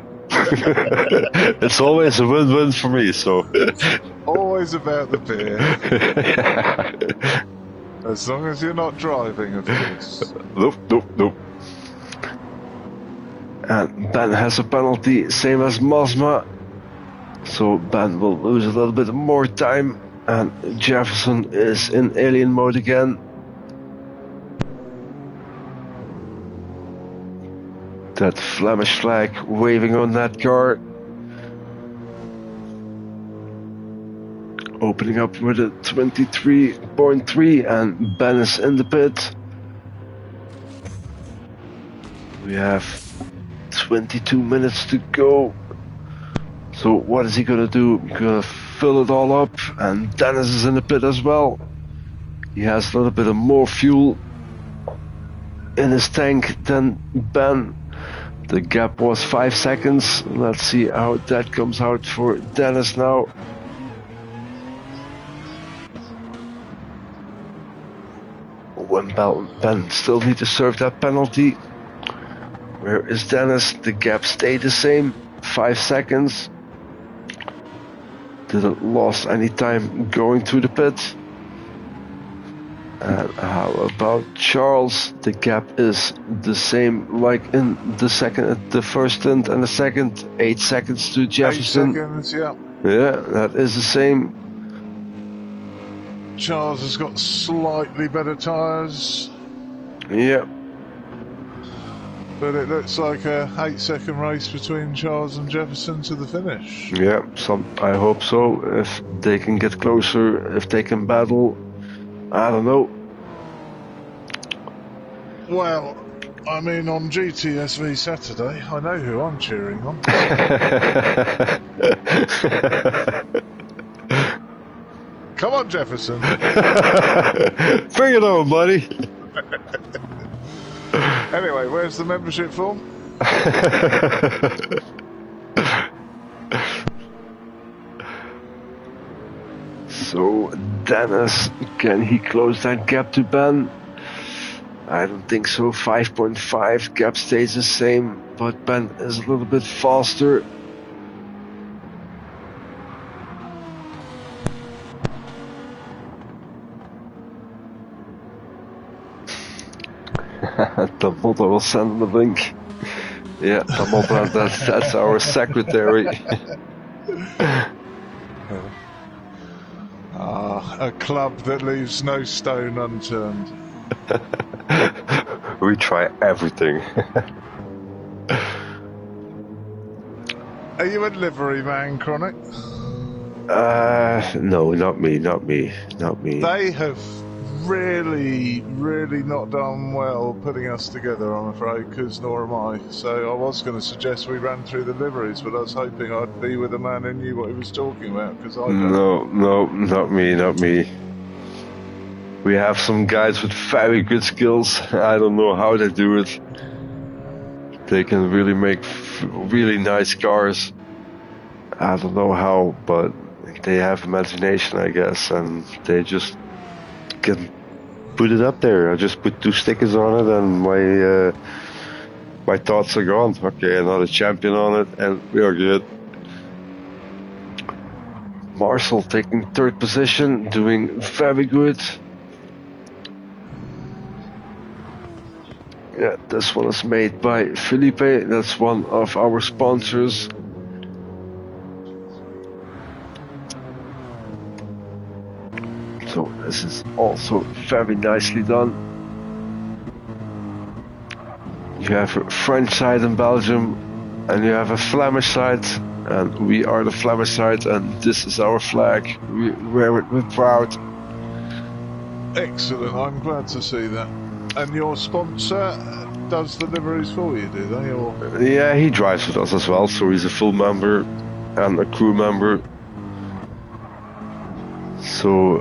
It's always a win-win for me, so. Always about the beer. As long as you're not driving, of course. Nope. And Ben has a penalty, same as Mazma. So Ben will lose a little bit more time, and Jefferson is in alien mode again. That Flemish flag waving on that car. Opening up with a 23.3, and Ben is in the pit. We have 22 minutes to go. So what is he gonna do? He's gonna fill it all up, and Dennis is in the pit as well. He has a little bit of more fuel in his tank than Ben. The gap was 5 seconds. Let's see how that comes out for Dennis now. When Ben still need to serve that penalty. Where is Dennis? The gap stayed the same, 5 seconds. Didn't lost any time going through the pit. And how about Charles? The gap is the same like in the first stint and the second. 8 seconds to Jefferson. 8 seconds, yeah. Yeah, that is the same. Charles has got slightly better tyres. Yeah. But it looks like a 8-second race between Charles and Jefferson to the finish. Yeah, I hope so. If they can get closer, if they can battle, I don't know. Well, I mean, on GT6h Saturday, I know who I'm cheering on. Come on, Jefferson. Bring it on, buddy. Anyway, where's the membership form? So Dennis, can he close that gap to Ben? I don't think so. 5.5, gap stays the same, but Ben is a little bit faster. Tamotta will send him a link. Yeah, Tamotta, that's our secretary. A club that leaves no stone unturned. We try everything. Are you a livery man, Chronic? No, not me. They have really not done well putting us together, I'm afraid, because nor am I. So I was going to suggest we ran through the liveries, but I was hoping I'd be with a man who knew what he was talking about, because I don't. No, not me. We have some guys with very good skills. I don't know how they do it. They can really make really nice cars. I don't know how, but they have imagination, I guess, and they just can put it up there. I just put 2 stickers on it, and my thoughts are gone. Okay, another champion on it, and we are good. Marcel taking 3rd position, doing very good. Yeah, this one is made by Felipe. That's one of our sponsors. So this is also very nicely done. You have a French side in Belgium, and you have a Flemish side, and we are the Flemish side, and this is our flag. We wear it with proud. Excellent, I'm glad to see that. And your sponsor does the liveries for you, do they? Or? Yeah, he drives with us as well, so he's a full member and a crew member. So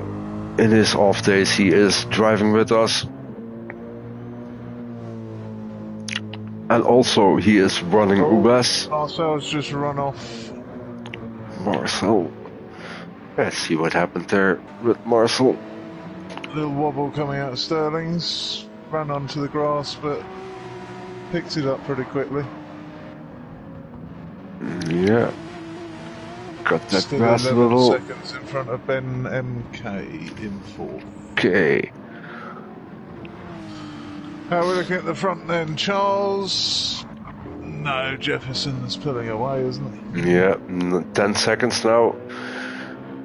in his off days he is driving with us. And also he is running UBS. Marcel's just run off. Marcel. Let's see what happened there with Marcel. Little wobble coming out of Sterling's. Ran onto the grass, but picked it up pretty quickly. Yeah. Got that Still grass 11 a little. seconds in front of Ben MK in 4th. Okay. How are we looking at the front then, Charles? No, Jefferson's pulling away, isn't he? Yeah, 10 seconds now.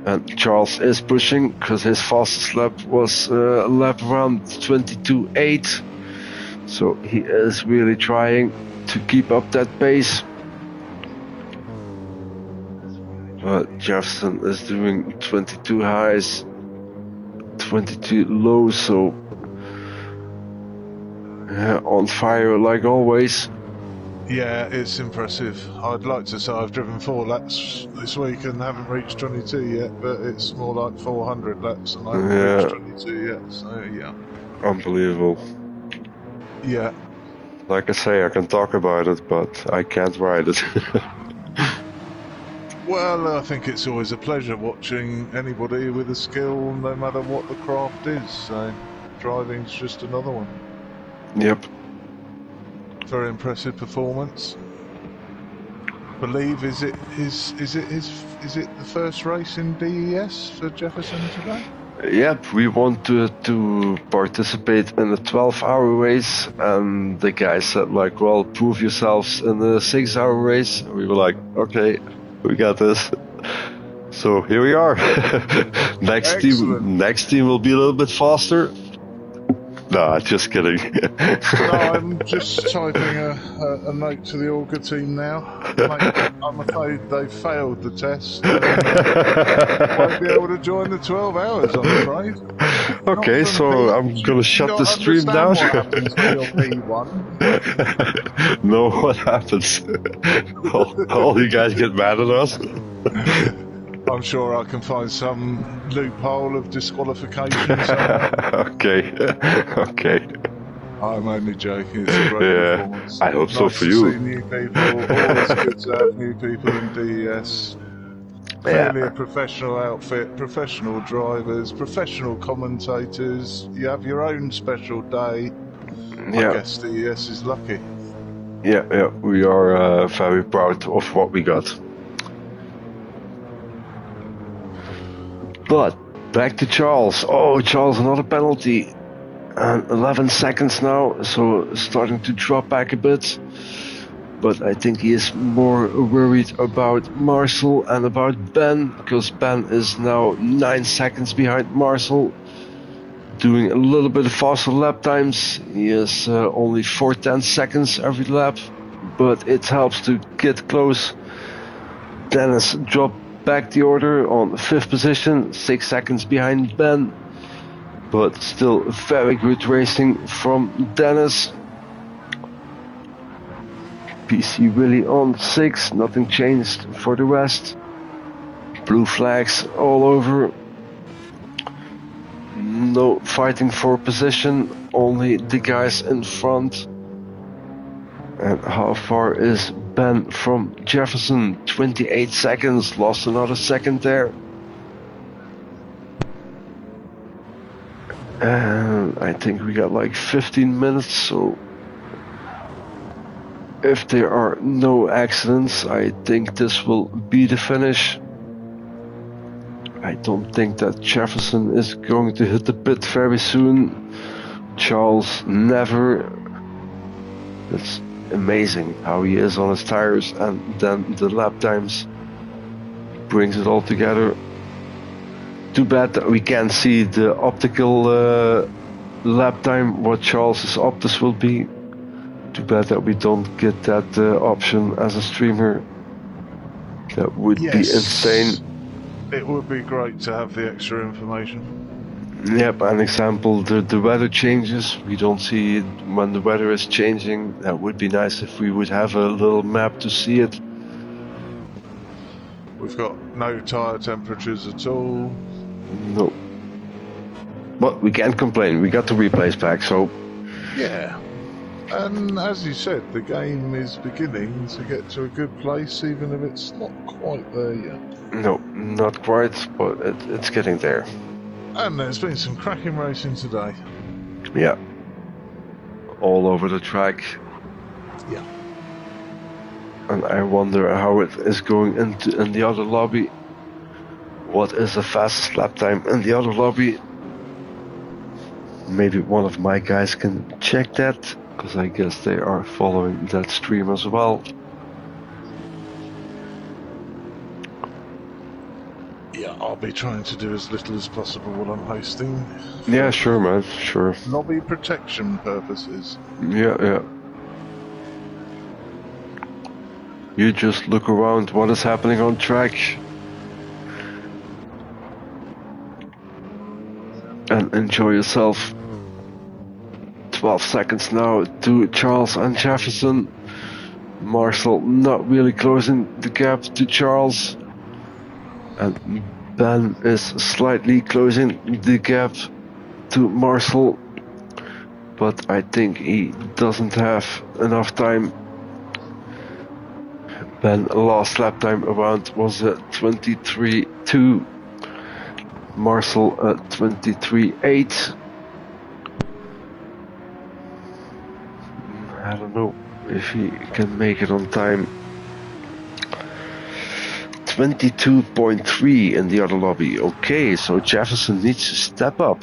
And Charles is pushing because his fastest lap was a lap around 22.8. So he is really trying to keep up that pace. But Jefferson is doing 22 highs, 22 lows, so yeah, on fire like always. Yeah, it's impressive. I'd like to say I've driven 4 laps this week and haven't reached 22 yet, but it's more like 400 laps and I haven't reached 22 yet, so yeah. Unbelievable. Yeah. Like I say, I can talk about it, but I can't ride it. Well, I think it's always a pleasure watching anybody with a skill, no matter what the craft is, so driving's just another one. Yep. Very impressive performance. Believe is it the first race in DES for Jefferson today? Yep, we want to participate in the 12-hour race, and the guy said like, well, prove yourselves in the 6-hour race. We were like, okay, we got this. So here we are. Next team will be a little bit faster. No, just kidding. No, I'm just typing a note to the Auger team now. Mate, I'm afraid they failed the test. Won't be able to join the 12 hours, I'm afraid. Okay, so I'm going to shut the stream down. What happens when you're P1? No, what happens? all you guys get mad at us? I'm sure I can find some loophole of disqualification somewhere. Okay. I'm only joking. It's a great performance. I hope so nice for to you. See new people. Always good to have new people in DES. Clearly a professional outfit, professional drivers, professional commentators. You have your own special day. I guess DES is lucky. Yeah, we are very proud of what we got. But back to Charles. Oh, Charles, another penalty. And 11 seconds now, so starting to drop back a bit. But I think he is more worried about Marcel and about Ben, because Ben is now 9 seconds behind Marcel, doing a little bit of faster lap times. He is only 4/10 seconds every lap, but it helps to get close. Dennis dropped back the order on 5th position, 6 seconds behind Ben, but still very good racing from Dennis. PC Willie on 6, nothing changed for the rest. Blue flags all over. No fighting for position, only the guys in front. And how far is Ben from Jefferson? 28 seconds, lost another second there. And I think we got like 15 minutes, so if there are no accidents, I think this will be the finish. I don't think that Jefferson is going to hit the pit very soon. Charles never. It's amazing how he is on his tires, and then the lap times brings it all together. Too bad that we can't see the optical lap time, what Charles's Optus will be. Too bad that we don't get that option as a streamer. That would be insane. It would be great to have the extra information. Yep, an example, the weather changes. We don't see it when the weather is changing. That would be nice if we would have a little map to see it. We've got no tyre temperatures at all. No. But we can't complain. We got the replays back, so... Yeah. And as you said, the game is beginning to get to a good place, even if it's not quite there yet. No, not quite, but it's getting there. And there's been some cracking racing today. Yeah. All over the track. Yeah. And I wonder how it is going in the other lobby. What is the fastest lap time in the other lobby? Maybe one of my guys can check that, because I guess they are following that stream as well. Yeah, I'll be trying to do as little as possible while I'm hosting. Yeah, sure, man, sure. Lobby protection purposes. Yeah. You just look around what is happening on track. And enjoy yourself. 12 seconds now to Charles and Jefferson. Marcel not really closing the gap to Charles. And Ben is slightly closing the gap to Marcel. But I think he doesn't have enough time. Ben's last lap time around was 23.2. Marcel at 23.8. I don't know if he can make it on time. 22.3 in the other lobby. Okay, so Jefferson needs to step up.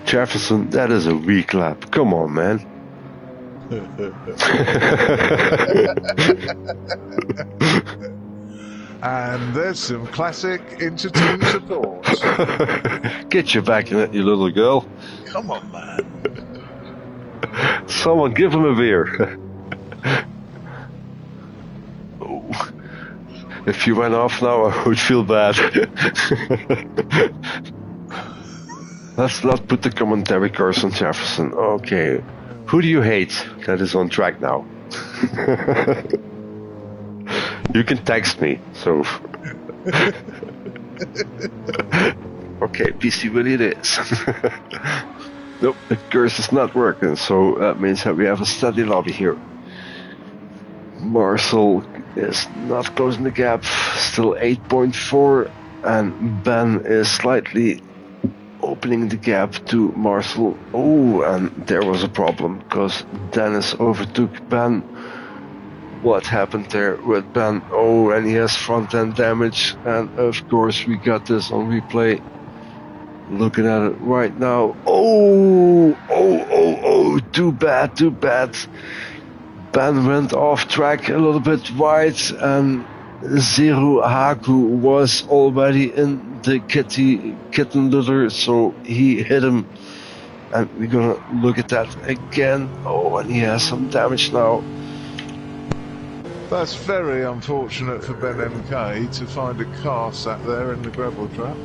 Jefferson, that is a weak lap. Come on, man. And there's some classic inter-team support. Get your back in it, you little girl. Come on, man. Someone give him a beer. Oh. If you went off now, I would feel bad. Let's not put the commentary curse on Jefferson. Okay. Who do you hate that is on track now? You can text me, so... Okay, PC Willie it is. Nope, the curse is not working, so that means that we have a steady lobby here. Marcel is not closing the gap, still 8.4, and Ben is slightly opening the gap to Marcel. Oh, and there was a problem because Dennis overtook Ben. What happened there with Ben? Oh, and he has front end damage, and of course we got this on replay. Looking at it right now. Oh, too bad. Ben went off track a little bit wide, and Zero Haku was already in the kitten litter, so he hit him. And we're gonna look at that again. Oh, and he has some damage now. That's very unfortunate for Ben MK to find a car sat there in the gravel trap.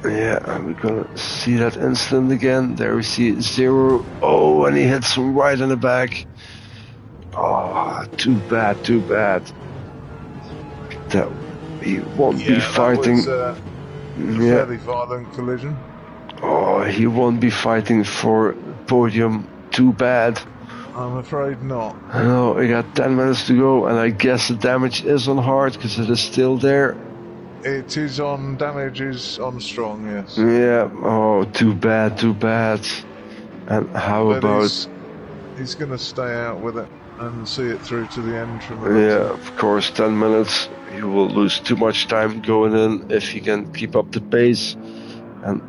Yeah, and we're gonna see that incident again. There we see Zero. Oh, and he hits him right in the back. Oh, too bad. That he won't be fighting. That was, a fairly violent collision. Oh, he won't be fighting for podium. Too bad. I'm afraid not. No, we got 10 minutes to go, and I guess the damage is on hard because it is still there. It is on, damage is on strong, yes. Yeah, oh, too bad. And how about... He's going to stay out with it and see it through to the end from the Yeah, of course, 10 minutes. He will lose too much time going in if he can keep up the pace. And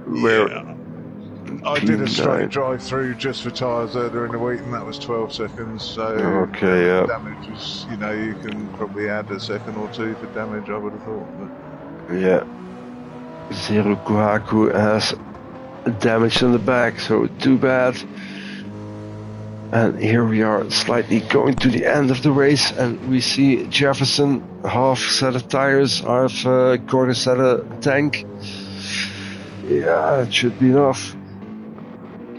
I did a straight drive through just for tyres earlier in the week, and that was 12 seconds. So okay, yeah. Damage is, you can probably add a second or two for damage, I would have thought. But... Yeah. Zero Kuhaku has damage in the back, so too bad. And here we are slightly going to the end of the race, and we see Jefferson, half set of tires, half quarter set of tank. Yeah, it should be enough.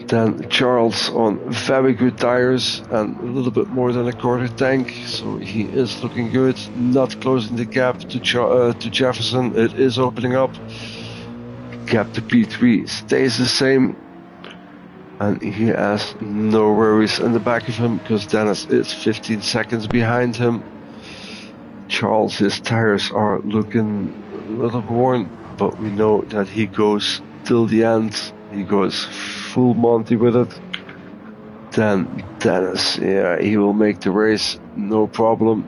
Then Charles on very good tires and a little bit more than a quarter tank, so he is looking good. Not closing the gap to Jefferson, it is opening up. Gap to P3 stays the same. And he has no worries in the back of him because Dennis is 15 seconds behind him. Charles, his tires are looking a little worn, but we know that he goes till the end. He goes full Monty with it. Then Dennis, yeah, he will make the race, no problem.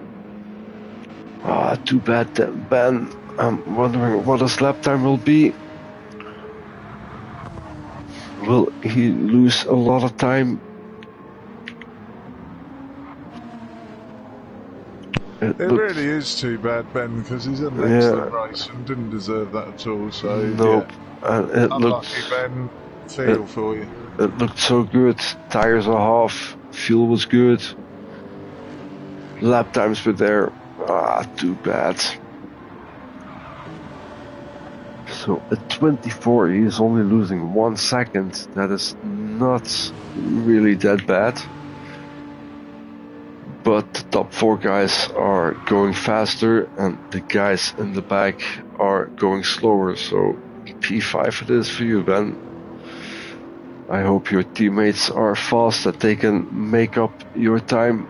Too bad that Ben. I'm wondering what his lap time will be. Will he lose a lot of time? It really is too bad, Ben, because he's in the excellent race and didn't deserve that at all. So nope. And it unlucky, Ben. Feel for you. It looked so good. Tires are half. Fuel was good. Lap times were there. Too bad. So at 24, he is only losing 1 second. That is not really that bad. But the top 4 guys are going faster, and the guys in the back are going slower. So P5 it is for you, Ben. I hope your teammates are fast, that they can make up your time.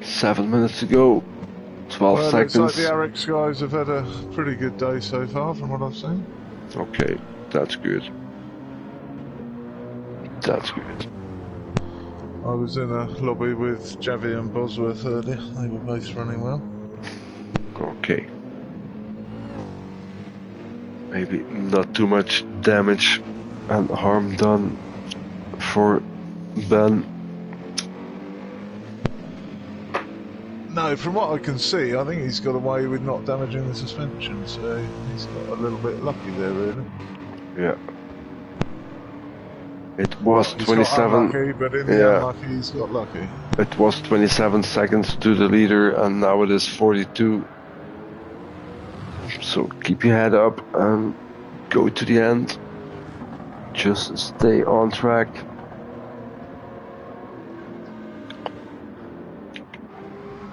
Seven minutes to go. 12 seconds. Looks like the RX guys have had a pretty good day so far, from what I've seen. Okay, that's good. That's good. I was in a lobby with Javi and Bosworth earlier. They were both running well. Okay. Maybe not too much damage and harm done for Ben. No, from what I can see, I think he's got away with not damaging the suspension, so he's got a little bit lucky there, really. Yeah. It was 27. Got unlucky, but in the unlucky, he's got lucky. It was 27 seconds to the leader, and now it is 42. So keep your head up and go to the end. Just stay on track.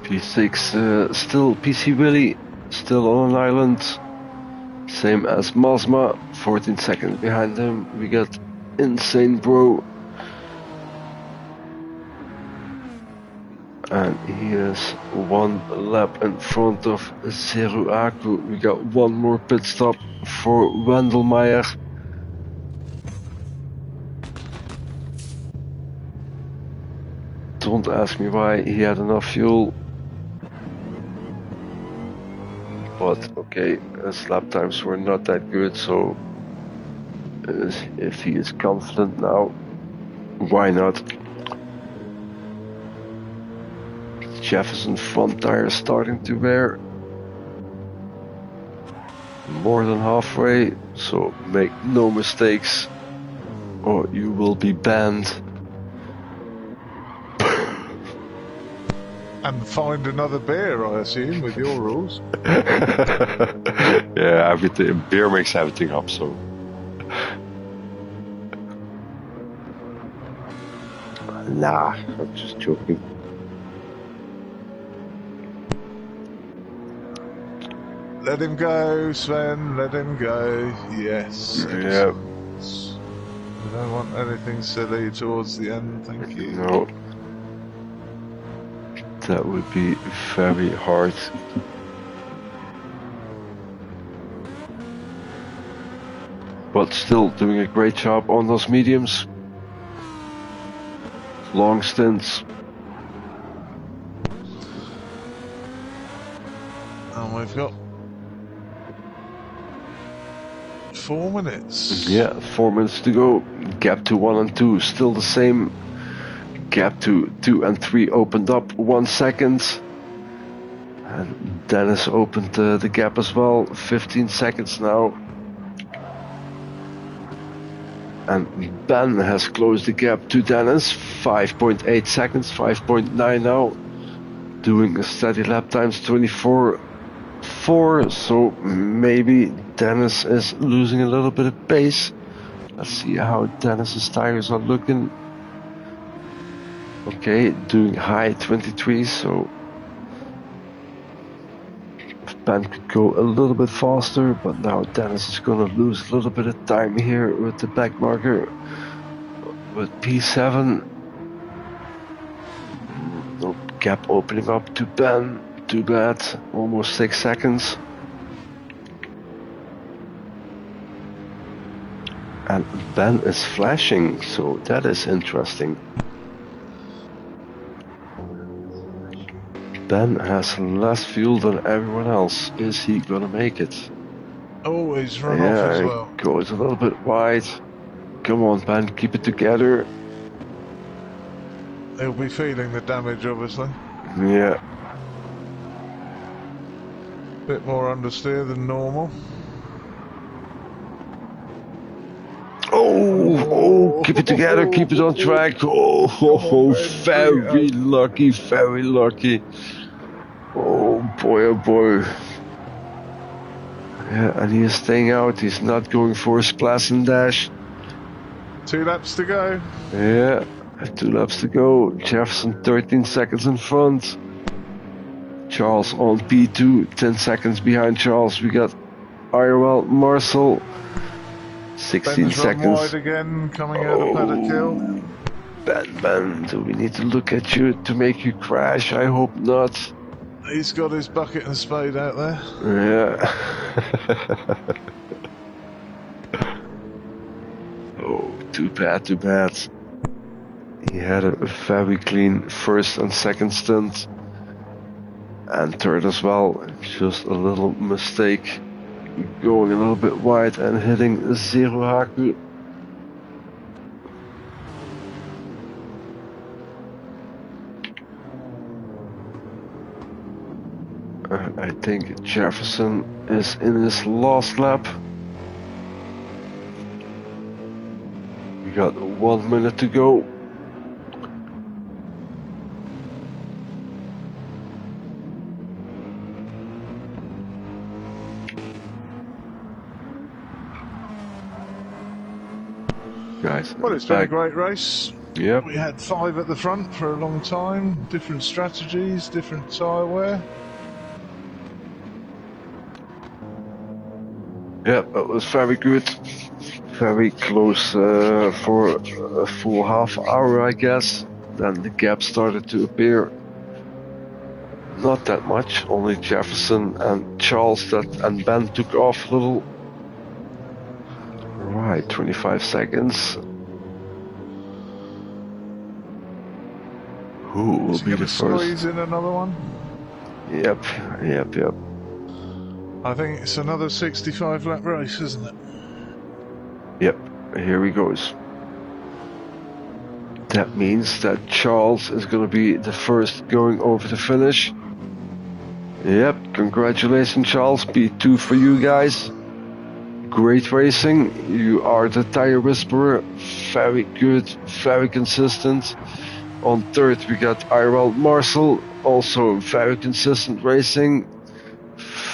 P6 still PC Willie, still on an island. Same as Mazma, 14 seconds behind him. We got Insane Bro And he is 1 lap in front of Zeru Aku. We got one more pit stop for Wendelmeier. Don't ask me why he had enough fuel. But okay, his lap times were not that good, so if he is confident now, why not? Jefferson front tire starting to wear. More than halfway, so make no mistakes or you will be banned. And find another beer, I assume, with your rules. Yeah, everything, beer makes everything up, so. Nah, I'm just joking. Let him go, Sven, let him go. Yes. Yeah. I don't want anything silly towards the end, thank you. No. That would be very hard. But still doing a great job on those mediums. Long stints. And we've got 4 minutes. Yeah, 4 minutes to go. Gap to 1 and 2 still the same. Gap to 2 and 3 opened up 1 second. And Dennis opened the gap as well. 15 seconds now. And Ben has closed the gap to Dennis. 5.8 seconds, 5.9 now. Doing a steady lap times 24.4. So maybe Dennis is losing a little bit of pace. Let's see how Dennis's tires are looking. Okay, doing high 23, so Ben could go a little bit faster, but now Dennis is gonna lose a little bit of time here with the back marker. With P7, no gap opening up to Ben. Too bad, almost 6 seconds. And Ben is flashing, so that is interesting. Ben has less fuel than everyone else. Is he gonna make it? Oh, he's run off as well. Yeah, goes a little bit wide. Come on, Ben, keep it together. He'll be feeling the damage, obviously. Yeah. Bit more understeer than normal. Oh, keep it together, keep it on track. Oh, very lucky, very lucky. Oh boy. Yeah, and he is staying out. He's not going for a splash and dash. 2 laps to go. Yeah, 2 laps to go. Jefferson 13 seconds in front. Charles on P2, 10 seconds behind Charles. We got Irwell, Marcel, 16 Ben's seconds. Run wide again, coming out of paddock hill. Ben, do we need to look at you to make you crash? I hope not. He's got his bucket and spade out there. Yeah. Oh, too bad. He had a very clean first and second stint. And third as well. Just a little mistake. Going a little bit wide and hitting Zeru Haku. I think Jefferson is in his last lap. We got 1 minute to go. Guys, well, it's been a great race. Yep. We had 5 at the front for a long time. Different strategies, different tyre wear. Yeah, it was very good. Very close for a full half hour, I guess. Then the gap started to appear. not that much. Only Jefferson and Charles and Ben took off a little. Right, 25 seconds. Who will be the first? Squeeze in another one? Yep. I think it's another 65 lap race, isn't it? Yep, here he goes. That means that Charles is going to be the first going over the finish. Yep, congratulations Charles, P2 for you guys. Great racing, you are the tire whisperer, very good, very consistent. On third we got Irel Marcel, also very consistent racing.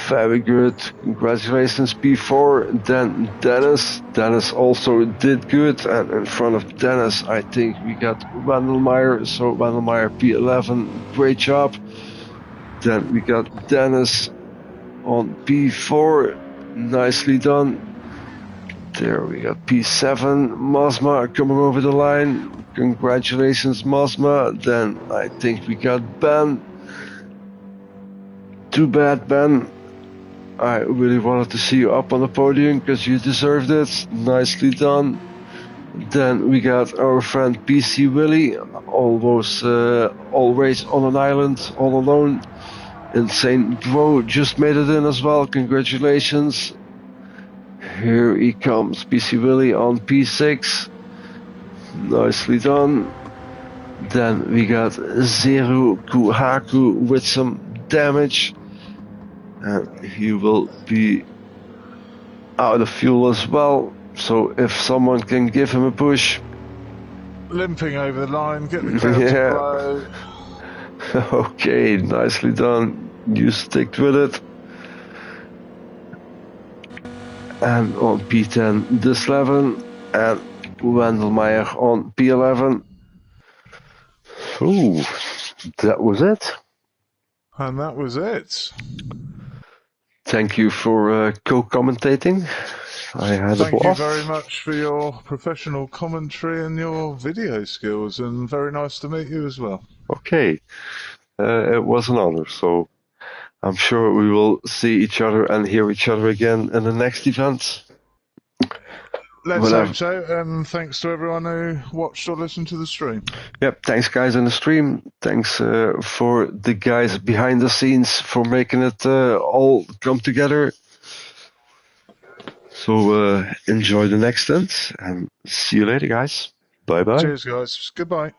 Very good, congratulations P4. Then Dennis also did good, and in front of Dennis I think we got Wandelmeyer, so Wandelmeyer P11, great job. Then we got Dennis on P4, nicely done. There we got P7, Mosma coming over the line, congratulations Mosma. Then I think we got Ben. Too bad Ben. I really wanted to see you up on the podium because you deserved it. Nicely done. Then we got our friend PC Willie, always on an island, all alone. Insane Bro just made it in as well. Congratulations. Here he comes, PC Willie on P6. Nicely done. Then we got Zeru Kuhaku with some damage. And he will be out of fuel as well, so if someone can give him a push. Limping over the line, get the crowd to blow. Okay, nicely done. You stick with it. And on P10, Deslevin, and Wandelmeyer on P11. Ooh, that was it. And that was it. Thank you for co-commentating. Thank you very much for your professional commentary and your video skills, and very nice to meet you as well. Okay, it was an honor, so I'm sure we will see each other and hear each other again in the next event. Let's hope so, and thanks to everyone who watched or listened to the stream. Yep, thanks guys in the stream. Thanks for the guys behind the scenes for making it all come together. So enjoy the next stint and see you later guys. Bye bye. Cheers guys, goodbye.